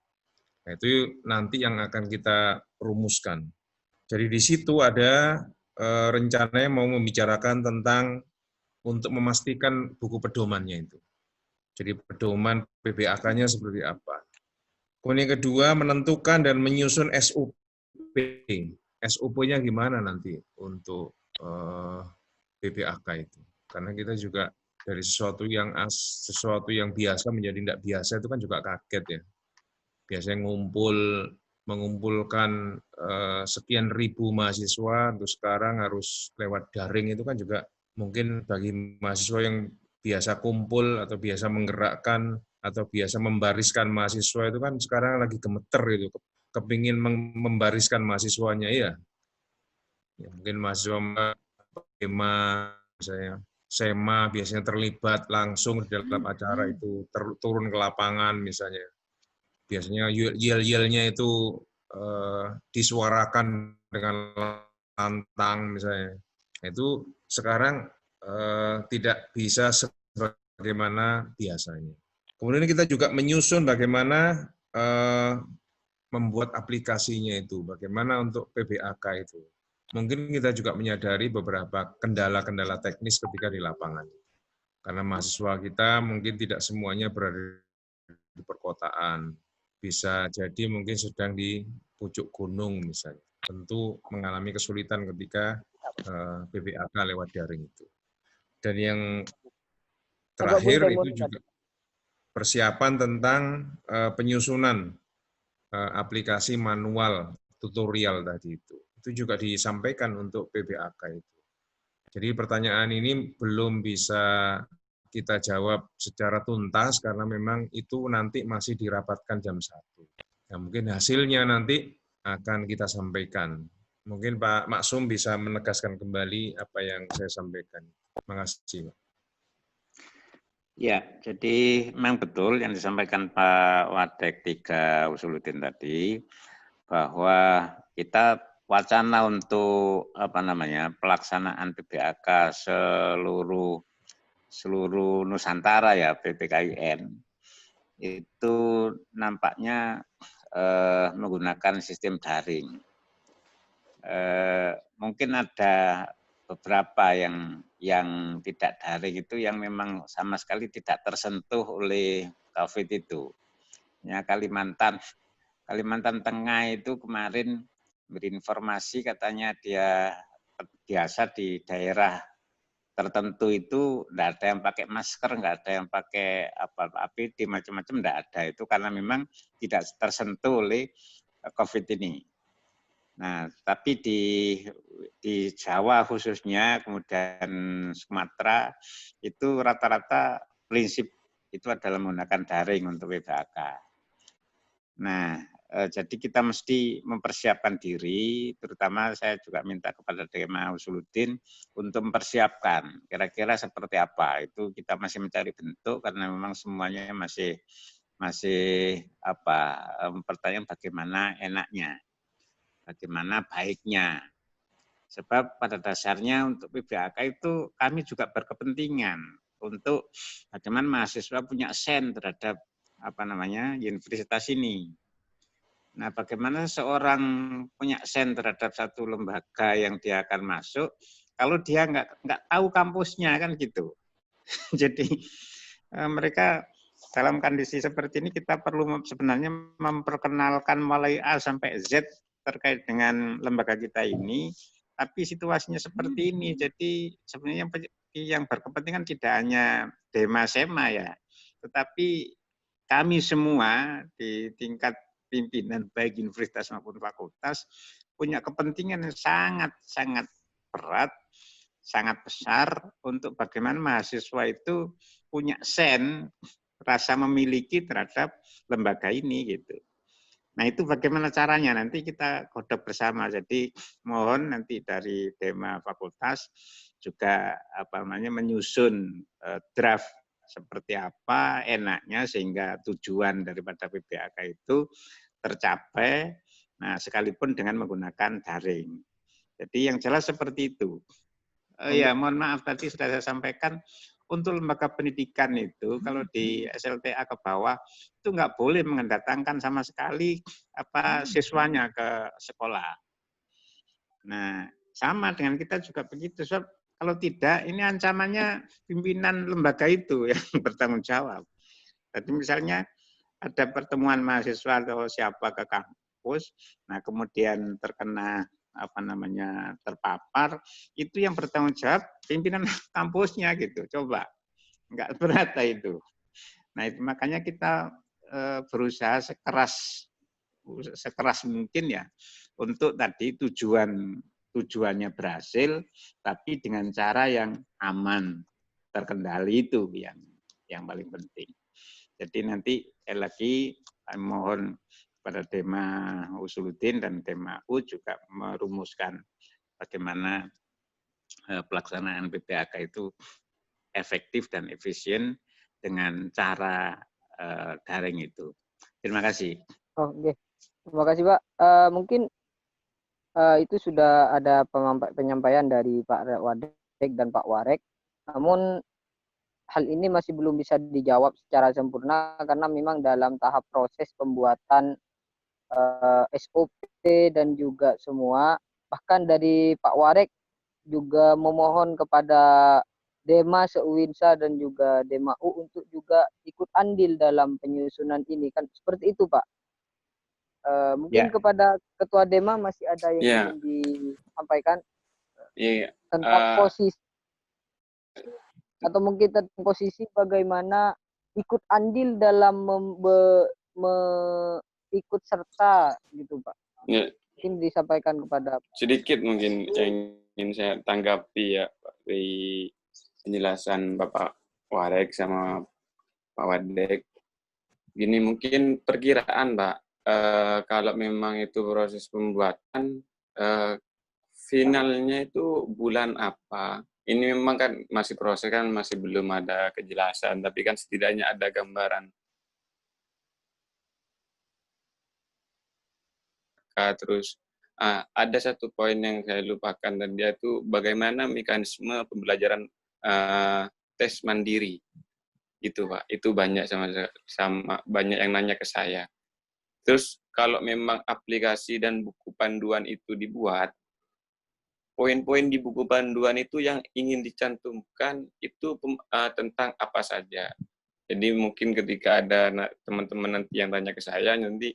Nah, itu nanti yang akan kita rumuskan. Jadi di situ ada rencananya mau membicarakan tentang untuk memastikan buku pedomannya itu. Jadi pedoman BBAK-nya seperti apa. Kemudian yang kedua, menentukan dan menyusun SOP. SOP-nya gimana nanti untuk BBAK itu. Karena kita juga dari sesuatu yang biasa menjadi tidak biasa itu kan juga kaget ya. Biasanya mengumpulkan sekian ribu mahasiswa, terus sekarang harus lewat daring, itu kan juga mungkin bagi mahasiswa yang biasa kumpul atau biasa menggerakkan atau biasa membariskan mahasiswa itu kan sekarang lagi gemeter gitu, kepingin membariskan mahasiswanya ya. Mungkin mahasiswa misalnya SEMA biasanya terlibat langsung di dalam acara itu, turun ke lapangan misalnya. Biasanya yel-yelnya itu disuarakan dengan lantang misalnya. Itu sekarang tidak bisa sebagaimana biasanya. Kemudian kita juga menyusun bagaimana membuat aplikasinya itu, bagaimana untuk PBAK itu. Mungkin kita juga menyadari beberapa kendala-kendala teknis ketika di lapangan. Karena mahasiswa kita mungkin tidak semuanya berada di perkotaan. Bisa jadi mungkin sedang di pucuk gunung misalnya. Tentu mengalami kesulitan ketika PBAK lewat daring itu. Dan yang terakhir itu juga persiapan tentang penyusunan aplikasi manual tutorial tadi itu. Itu juga disampaikan untuk PBAK itu. Jadi pertanyaan ini belum bisa kita jawab secara tuntas karena memang itu nanti masih dirapatkan jam 1. Nah, mungkin hasilnya nanti akan kita sampaikan. Mungkin Pak Maksum bisa menegaskan kembali apa yang saya sampaikan. Terima kasih, Pak. Ya, jadi memang betul yang disampaikan Pak Wadek 3 Usuluddin tadi, bahwa kita wacana untuk pelaksanaan PBAK seluruh Nusantara ya, PPKIN itu nampaknya menggunakan sistem daring. Mungkin ada beberapa yang tidak daring itu yang memang sama sekali tidak tersentuh oleh COVID itu. Ya, Kalimantan Tengah itu kemarin berinformasi katanya dia biasa di daerah tertentu itu tidak ada yang pakai masker, nggak ada yang pakai APD, macam-macam tidak ada, itu karena memang tidak tersentuh oleh COVID ini. Nah, tapi di Jawa khususnya, kemudian Sumatera, itu rata-rata prinsip itu adalah menggunakan daring untuk PBAK. Nah, jadi kita mesti mempersiapkan diri, terutama saya juga minta kepada Dema Usuluddin untuk mempersiapkan kira-kira seperti apa. Itu kita masih mencari bentuk karena memang semuanya masih mempertanyakan bagaimana enaknya. bagaimana baiknya. Sebab pada dasarnya untuk PBAK itu kami juga berkepentingan untuk bagaimana mahasiswa punya sen terhadap universitas ini. Nah, bagaimana seorang punya sen terhadap satu lembaga yang dia akan masuk, kalau dia nggak tahu kampusnya kan gitu. Jadi mereka dalam kondisi seperti ini kita perlu sebenarnya memperkenalkan mulai A sampai Z terkait dengan lembaga kita ini. Tapi situasinya seperti ini, jadi sebenarnya yang berkepentingan tidak hanya Dema-Sema ya, tetapi kami semua di tingkat pimpinan baik universitas maupun fakultas punya kepentingan yang sangat berat, sangat besar untuk bagaimana mahasiswa itu punya sen rasa memiliki terhadap lembaga ini gitu. Nah, itu bagaimana caranya nanti kita godok bersama. Jadi mohon nanti dari Dema Fakultas juga menyusun draft seperti apa enaknya sehingga tujuan daripada PBAK itu tercapai, nah sekalipun dengan menggunakan daring. Jadi yang jelas seperti itu. Ya, mohon maaf tadi sudah saya sampaikan untuk lembaga pendidikan itu kalau di SLTA ke bawah itu nggak boleh mendatangkan sama sekali siswanya ke sekolah. Nah, sama dengan kita juga begitu. Sebab kalau tidak, ini ancamannya pimpinan lembaga itu yang bertanggung jawab. Jadi misalnya ada pertemuan mahasiswa atau siapa ke kampus, nah kemudian terkena terpapar, itu yang bertanggung jawab pimpinan kampusnya gitu. Coba, nggak berat itu. Nah itu makanya kita berusaha sekeras mungkin ya untuk tadi tujuannya berhasil, tapi dengan cara yang aman, terkendali itu yang paling penting. Jadi nanti lagi mohon pada Dema Usuluddin dan Dema U juga merumuskan bagaimana pelaksanaan PBAK itu efektif dan efisien dengan cara daring itu. Terima kasih. Oh, okay. Terima kasih Pak. Mungkin itu sudah ada penyampaian dari Pak Wadek dan Pak Warek. Namun hal ini masih belum bisa dijawab secara sempurna karena memang dalam tahap proses pembuatan SOP dan juga semua. Bahkan dari Pak Warek juga memohon kepada Dema Se-Uinsa dan juga Dema U untuk juga ikut andil dalam penyusunan ini. Kan seperti itu Pak. Mungkin kepada Ketua Dema masih ada yang ingin disampaikan tentang posisi atau mungkin tentang posisi bagaimana ikut andil dalam ikut serta gitu Pak. Ya. Mungkin disampaikan kepada sedikit mungkin yang ingin saya tanggapi ya Pak, dari penjelasan Bapak Warek sama Pak Wadek. Gini mungkin perkiraan Pak, kalau memang itu proses pembuatan finalnya itu bulan apa? Ini memang kan masih proses kan masih belum ada kejelasan, tapi kan setidaknya ada gambaran. Terus ada satu poin yang saya lupakan dan dia itu bagaimana mekanisme pembelajaran tes mandiri. Itu Pak, itu banyak sama banyak yang nanya ke saya. Terus kalau memang aplikasi dan buku panduan itu dibuat, poin-poin di buku panduan itu yang ingin dicantumkan itu tentang apa saja. Jadi mungkin ketika ada teman-teman nanti yang tanya ke saya, nanti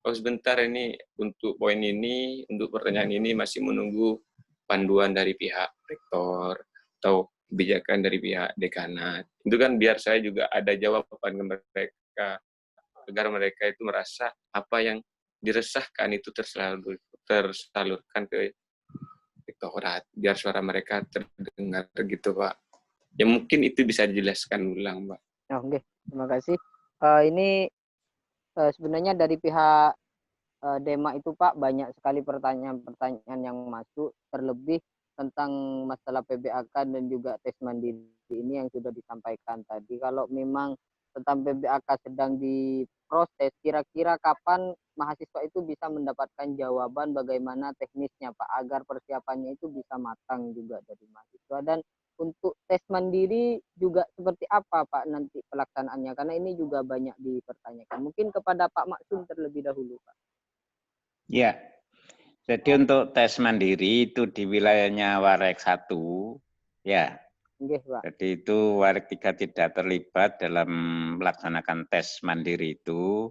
oh sebentar ini untuk poin ini, untuk pertanyaan ini masih menunggu panduan dari pihak rektor atau kebijakan dari pihak dekanat. Itu kan biar saya juga ada jawaban ke mereka, agar mereka itu merasa apa yang diresahkan itu tersalurkan ke rektorat, biar suara mereka terdengar gitu Pak. Ya mungkin itu bisa dijelaskan ulang Pak. Oke, terima kasih. Ini sebenarnya dari pihak Dema itu Pak banyak sekali pertanyaan-pertanyaan yang masuk, terlebih tentang masalah PBAK dan juga tes mandiri ini yang sudah disampaikan tadi. Kalau memang tentang PBAK sedang diproses, kira-kira kapan mahasiswa itu bisa mendapatkan jawaban bagaimana teknisnya Pak, agar persiapannya itu bisa matang juga dari mahasiswa. Dan untuk tes mandiri juga seperti apa Pak nanti pelaksanaannya? Karena ini juga banyak dipertanyakan. Mungkin kepada Pak Maksum terlebih dahulu Pak. Ya, jadi untuk tes mandiri itu di wilayahnya Warek 1, ya. Nggih, Pak. Jadi itu Warek 3 tidak terlibat dalam melaksanakan tes mandiri itu.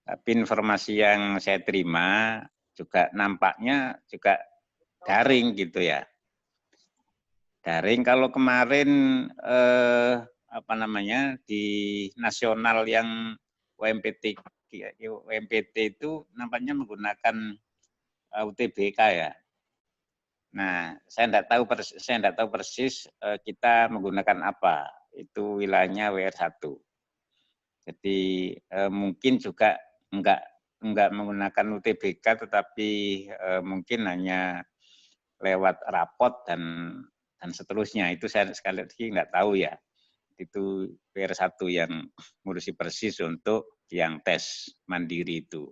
Tapi informasi yang saya terima juga nampaknya juga daring gitu ya. Daring kalau kemarin di nasional yang UMPT itu nampaknya menggunakan UTBK ya. Nah, saya tidak tahu persis kita menggunakan apa. Itu wilayahnya WR1. Jadi mungkin juga enggak menggunakan UTBK, tetapi mungkin hanya lewat rapot dan seterusnya. Itu saya sekali lagi enggak tahu ya. Itu WR1 yang ngurusi persis untuk yang tes mandiri itu.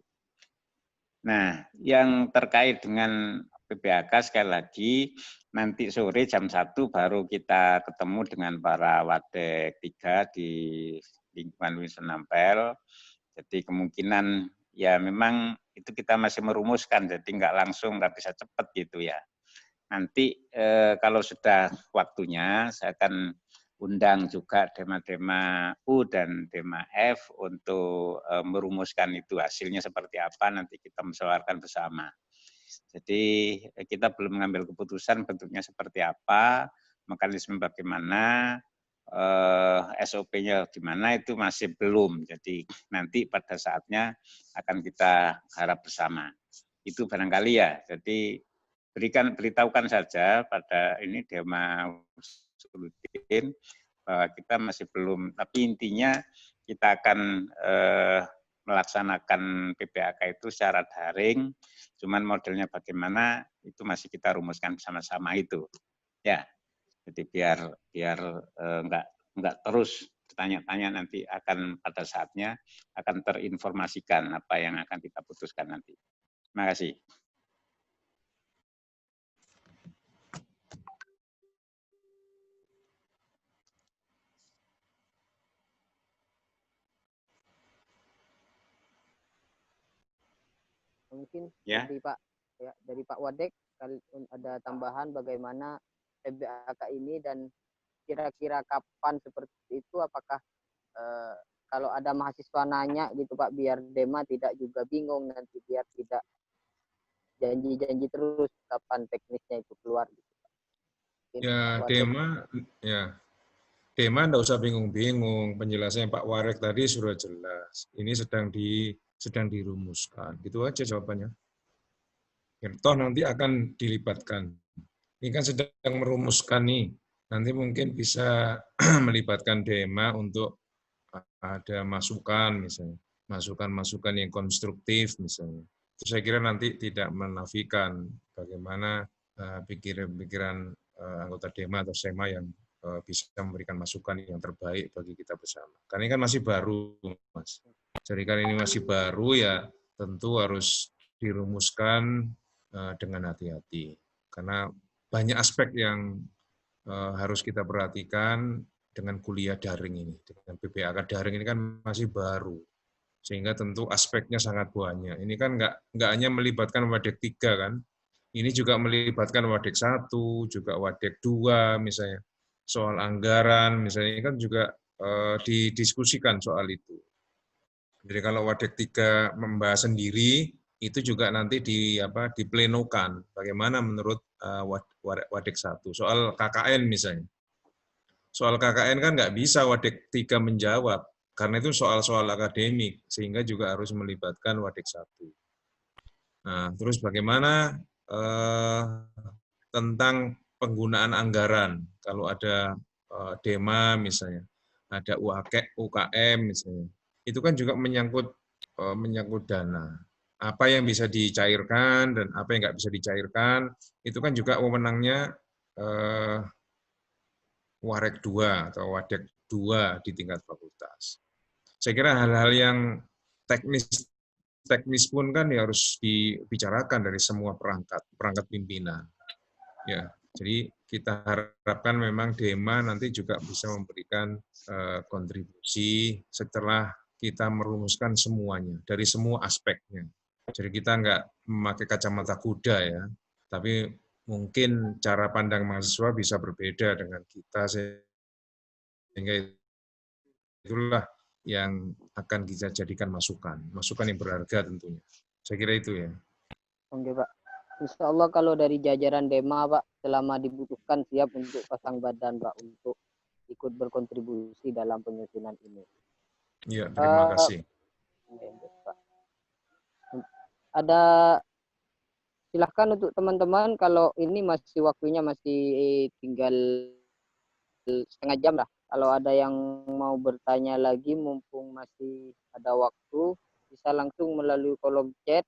Nah, yang terkait dengan PBAK sekali lagi, nanti sore jam 1 baru kita ketemu dengan para Wadek 3 di lingkungan Wisnu Ampel. Jadi kemungkinan ya memang itu kita masih merumuskan, jadi nggak bisa cepat gitu ya. Nanti kalau sudah waktunya, saya akan undang juga Dema-Dema U dan Dema F untuk merumuskan itu hasilnya seperti apa, nanti kita musyawarahkan bersama. Jadi kita belum mengambil keputusan bentuknya seperti apa, mekanisme bagaimana, SOP-nya gimana itu masih belum. Jadi nanti pada saatnya akan kita harap bersama. Itu barangkali ya. Jadi beritahukan saja pada ini Dema Suluddin bahwa kita masih belum, tapi intinya kita akan melaksanakan PBAK itu secara daring, cuman modelnya bagaimana itu masih kita rumuskan bersama-sama itu. Ya, jadi biar enggak terus bertanya-tanya, nanti akan pada saatnya akan terinformasikan apa yang akan kita putuskan nanti. Terima kasih. Mungkin Ya. dari Pak Wadek ada tambahan bagaimana PBAK ini dan kira-kira kapan seperti itu, apakah kalau ada mahasiswa nanya gitu Pak, biar Dema tidak juga bingung nanti, biar tidak janji-janji terus kapan teknisnya itu keluar gitu Pak. Dema enggak usah bingung-bingung, penjelasannya Pak Warek tadi sudah jelas. Ini sedang dirumuskan. Gitu aja jawabannya. Toh nanti akan dilibatkan. Ini kan sedang merumuskan nih. Nanti mungkin bisa melibatkan Dema untuk ada masukan misalnya. Masukan-masukan yang konstruktif misalnya. Itu saya kira nanti tidak menafikan bagaimana pikiran-pikiran anggota Dema atau Sema yang bisa memberikan masukan yang terbaik bagi kita bersama. Karena ini kan masih baru, Mas. Jadi kan ini masih baru ya, tentu harus dirumuskan dengan hati-hati. Karena banyak aspek yang harus kita perhatikan dengan kuliah daring ini. Dengan PBAK daring ini kan masih baru. Sehingga tentu aspeknya sangat banyak. Ini kan nggak hanya melibatkan Wadek 3 kan, ini juga melibatkan Wadek 1, juga Wadek 2 misalnya. Soal anggaran misalnya kan juga didiskusikan soal itu. Jadi kalau Wadek 3 membahas sendiri, itu juga nanti diplenokan. Bagaimana menurut Wadek 1. Soal KKN misalnya. Soal KKN kan nggak bisa Wadek 3 menjawab, karena itu soal-soal akademik, sehingga juga harus melibatkan Wadek 1. Nah, terus bagaimana tentang penggunaan anggaran, kalau ada Dema misalnya, ada UKM misalnya, itu kan juga menyangkut dana. Apa yang bisa dicairkan dan apa yang nggak bisa dicairkan, itu kan juga wewenangnya Warek 2 atau Wadek 2 di tingkat fakultas. Saya kira hal-hal yang teknis teknis pun kan ya harus dibicarakan dari semua perangkat pimpinan. Ya, jadi kita harapkan memang DEMA nanti juga bisa memberikan kontribusi setelah kita merumuskan semuanya dari semua aspeknya. Jadi kita nggak memakai kacamata kuda ya, tapi mungkin cara pandang mahasiswa bisa berbeda dengan kita, sehingga itulah yang akan kita jadikan masukan yang berharga tentunya. Saya kira itu ya. Oke Pak. Insya Allah kalau dari jajaran DEMA Pak, selama dibutuhkan siap untuk pasang badan Pak untuk ikut berkontribusi dalam penyusunan ini. Iya, terima kasih. Pak. Ada silahkan untuk teman-teman, kalau ini masih waktunya masih tinggal setengah jam lah. Kalau ada yang mau bertanya lagi, mumpung masih ada waktu, bisa langsung melalui kolom chat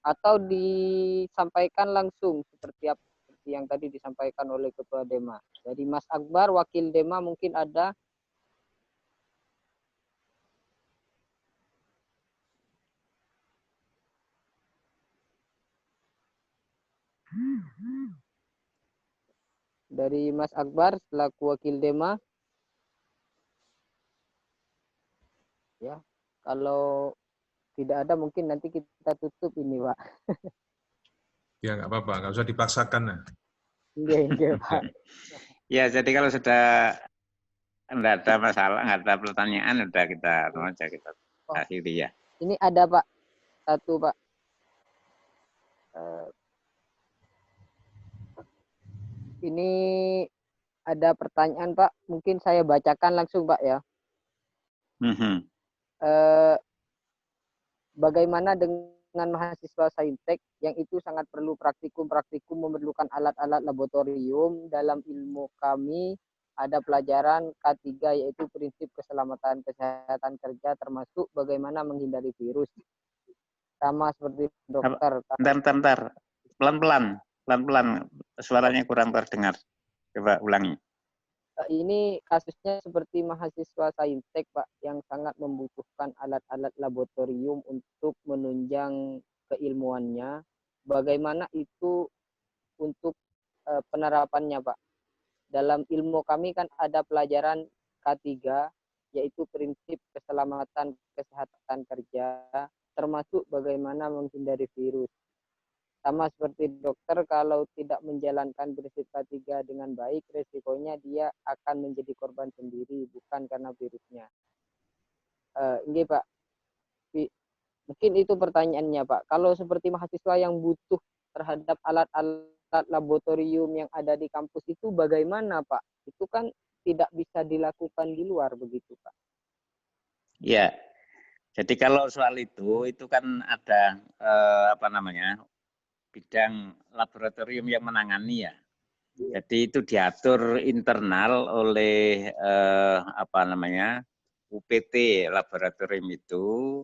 atau disampaikan langsung seperti yang tadi disampaikan oleh Ketua DEMA. Dari Mas Akbar, Wakil DEMA mungkin ada. Dari Mas Akbar selaku Wakil DEMA. Ya, kalau tidak ada mungkin nanti kita tutup ini, Pak. Ya, nggak apa-apa, nggak usah dipaksakan. Nah. Iya, Pak. Ya, jadi kalau sudah nggak ada masalah, nggak ada pertanyaan, udah kita akhiri ya. Ini ada Pak, satu Pak. Ini ada pertanyaan Pak, mungkin saya bacakan langsung Pak ya. Bagaimana dengan mahasiswa saintek yang itu sangat perlu praktikum memerlukan alat-alat laboratorium. Dalam ilmu kami ada pelajaran K3 yaitu prinsip keselamatan kesehatan kerja termasuk bagaimana menghindari virus. Sama seperti dokter. Bentar. Pelan-pelan. Suaranya kurang terdengar. Coba ulangi. Ini kasusnya seperti mahasiswa saintek Pak yang sangat membutuhkan alat-alat laboratorium untuk menunjang keilmuannya. Bagaimana itu untuk penerapannya Pak? Dalam ilmu kami kan ada pelajaran K3 yaitu prinsip keselamatan kesehatan kerja termasuk bagaimana menghindari virus. Sama seperti dokter, kalau tidak menjalankan prinsip K3 dengan baik, resikonya dia akan menjadi korban sendiri, bukan karena virusnya. Ini Pak, mungkin itu pertanyaannya Pak. Kalau seperti mahasiswa yang butuh terhadap alat-alat laboratorium yang ada di kampus itu bagaimana Pak? Itu kan tidak bisa dilakukan di luar begitu Pak. Ya, jadi kalau soal itu kan ada bidang laboratorium yang menangani ya. Jadi itu diatur internal oleh UPT laboratorium itu,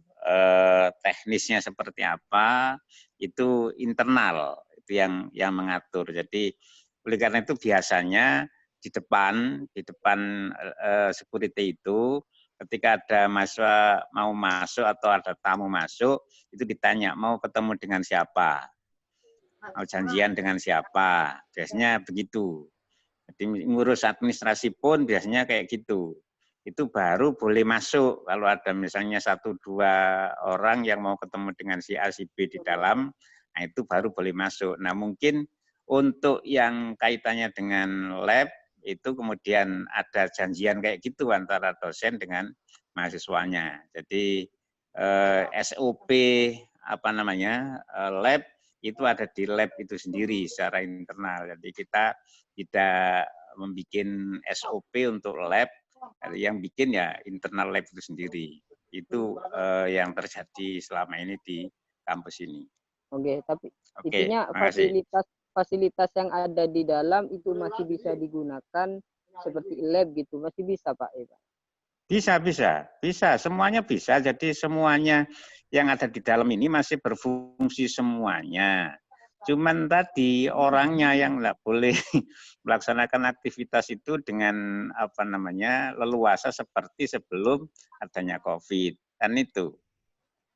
teknisnya seperti apa itu internal, itu yang mengatur. Jadi oleh karena itu biasanya di depan security itu ketika ada mahasiswa mau masuk atau ada tamu masuk itu ditanya mau ketemu dengan siapa. Mau janjian dengan siapa, biasanya begitu. Jadi ngurus administrasi pun biasanya kayak gitu. Itu baru boleh masuk kalau ada misalnya 1-2 orang yang mau ketemu dengan si A, si B di dalam, nah itu baru boleh masuk. Nah mungkin untuk yang kaitannya dengan lab, itu kemudian ada janjian kayak gitu antara dosen dengan mahasiswanya. Jadi SOP lab itu ada di lab itu sendiri secara internal. Jadi kita tidak membuat SOP untuk lab, yang bikin ya internal lab itu sendiri. Itu yang terjadi selama ini di kampus ini. Oke, tapi intinya fasilitas yang ada di dalam itu masih bisa digunakan seperti lab gitu, masih bisa Pak Eva? Bisa, semuanya bisa. Jadi semuanya yang ada di dalam ini masih berfungsi semuanya. Cuman tadi orangnya yang nggak boleh melaksanakan aktivitas itu dengan leluasa seperti sebelum adanya COVID. Kan itu.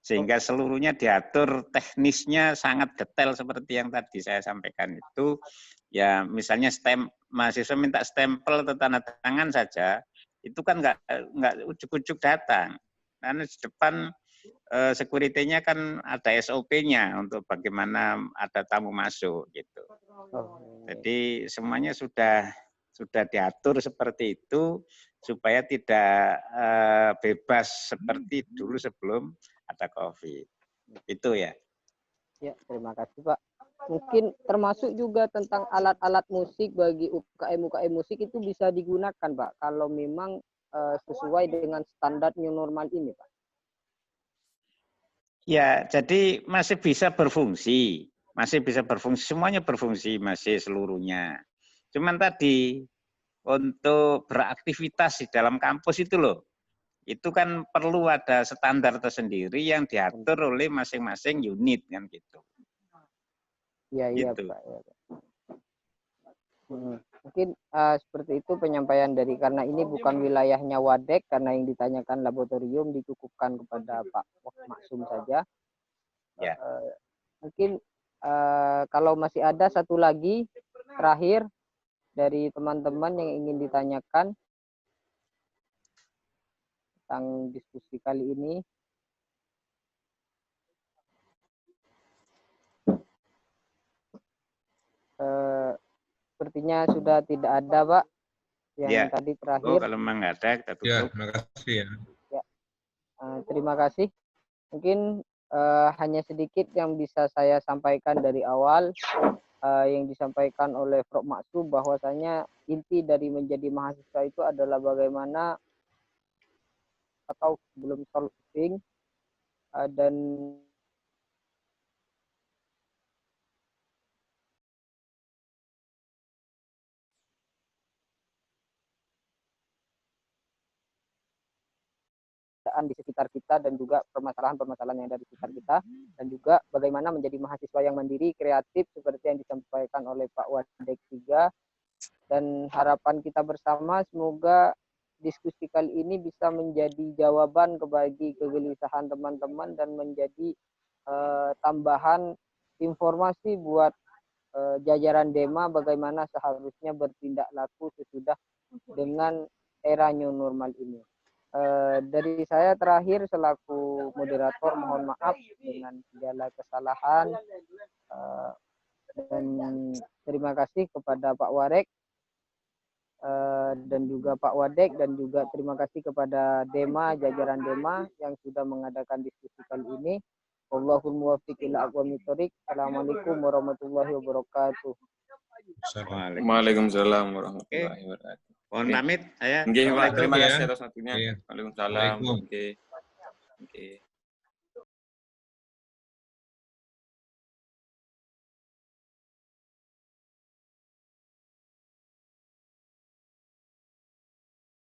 Sehingga seluruhnya diatur, teknisnya sangat detail seperti yang tadi saya sampaikan itu. Ya misalnya mahasiswa minta stempel atau tanda tangan saja, itu kan nggak ujuk-ujuk datang. Karena di depan security-nya kan ada SOP-nya untuk bagaimana ada tamu masuk gitu. Jadi semuanya sudah diatur seperti itu supaya tidak bebas seperti dulu sebelum ada COVID. Itu ya. Ya, terima kasih Pak. Mungkin termasuk juga tentang alat-alat musik bagi UKM musik itu bisa digunakan Pak kalau memang sesuai dengan standar new normal ini Pak. Ya, jadi masih bisa berfungsi. Semuanya berfungsi masih seluruhnya. Cuman tadi untuk beraktivitas di dalam kampus itu loh, itu kan perlu ada standar tersendiri yang diatur oleh masing-masing unit kan gitu. Iya, iya Gitu. Pak. Ya, Pak. Mungkin seperti itu penyampaian dari, karena ini bukan wilayahnya Wadek, karena yang ditanyakan laboratorium dicukupkan kepada Pak Maksum saja. Ya. Mungkin kalau masih ada satu lagi terakhir dari teman-teman yang ingin ditanyakan tentang diskusi kali ini. Sepertinya sudah tidak ada, Pak. Yang ya. tadi terakhir. Kalau memang nggak ada, kita tutup. Ya, terima kasih ya. Ya. Terima kasih. Mungkin hanya sedikit yang bisa saya sampaikan dari awal. Yang disampaikan oleh Prof. Maksum, bahwasanya inti dari menjadi mahasiswa itu adalah bagaimana atau sebelum solving dan di sekitar kita dan juga permasalahan-permasalahan yang ada di sekitar kita, dan juga bagaimana menjadi mahasiswa yang mandiri, kreatif seperti yang disampaikan oleh Pak Wadek 3. Dan harapan kita bersama semoga diskusi kali ini bisa menjadi jawaban bagi kegelisahan teman-teman dan menjadi tambahan informasi buat jajaran DEMA bagaimana seharusnya bertindak laku sesudah dengan era new normal ini. Dari saya terakhir selaku moderator, mohon maaf dengan segala kesalahan, dan terima kasih kepada Pak Warek dan juga Pak Wadek, dan juga terima kasih kepada DEMA, jajaran DEMA yang sudah mengadakan diskusi kali ini. Wallahul muwaffiq ila aqwamit thoriq. Assalamualaikum warahmatullahi wabarakatuh. Waalaikumsalam warahmatullahi wabarakatuh. Mohon pamit saya. Nggih, Pak. Terima kasih atas waktunya. Iya. Waalaikumsalam. Waalaikumsalam. Oke.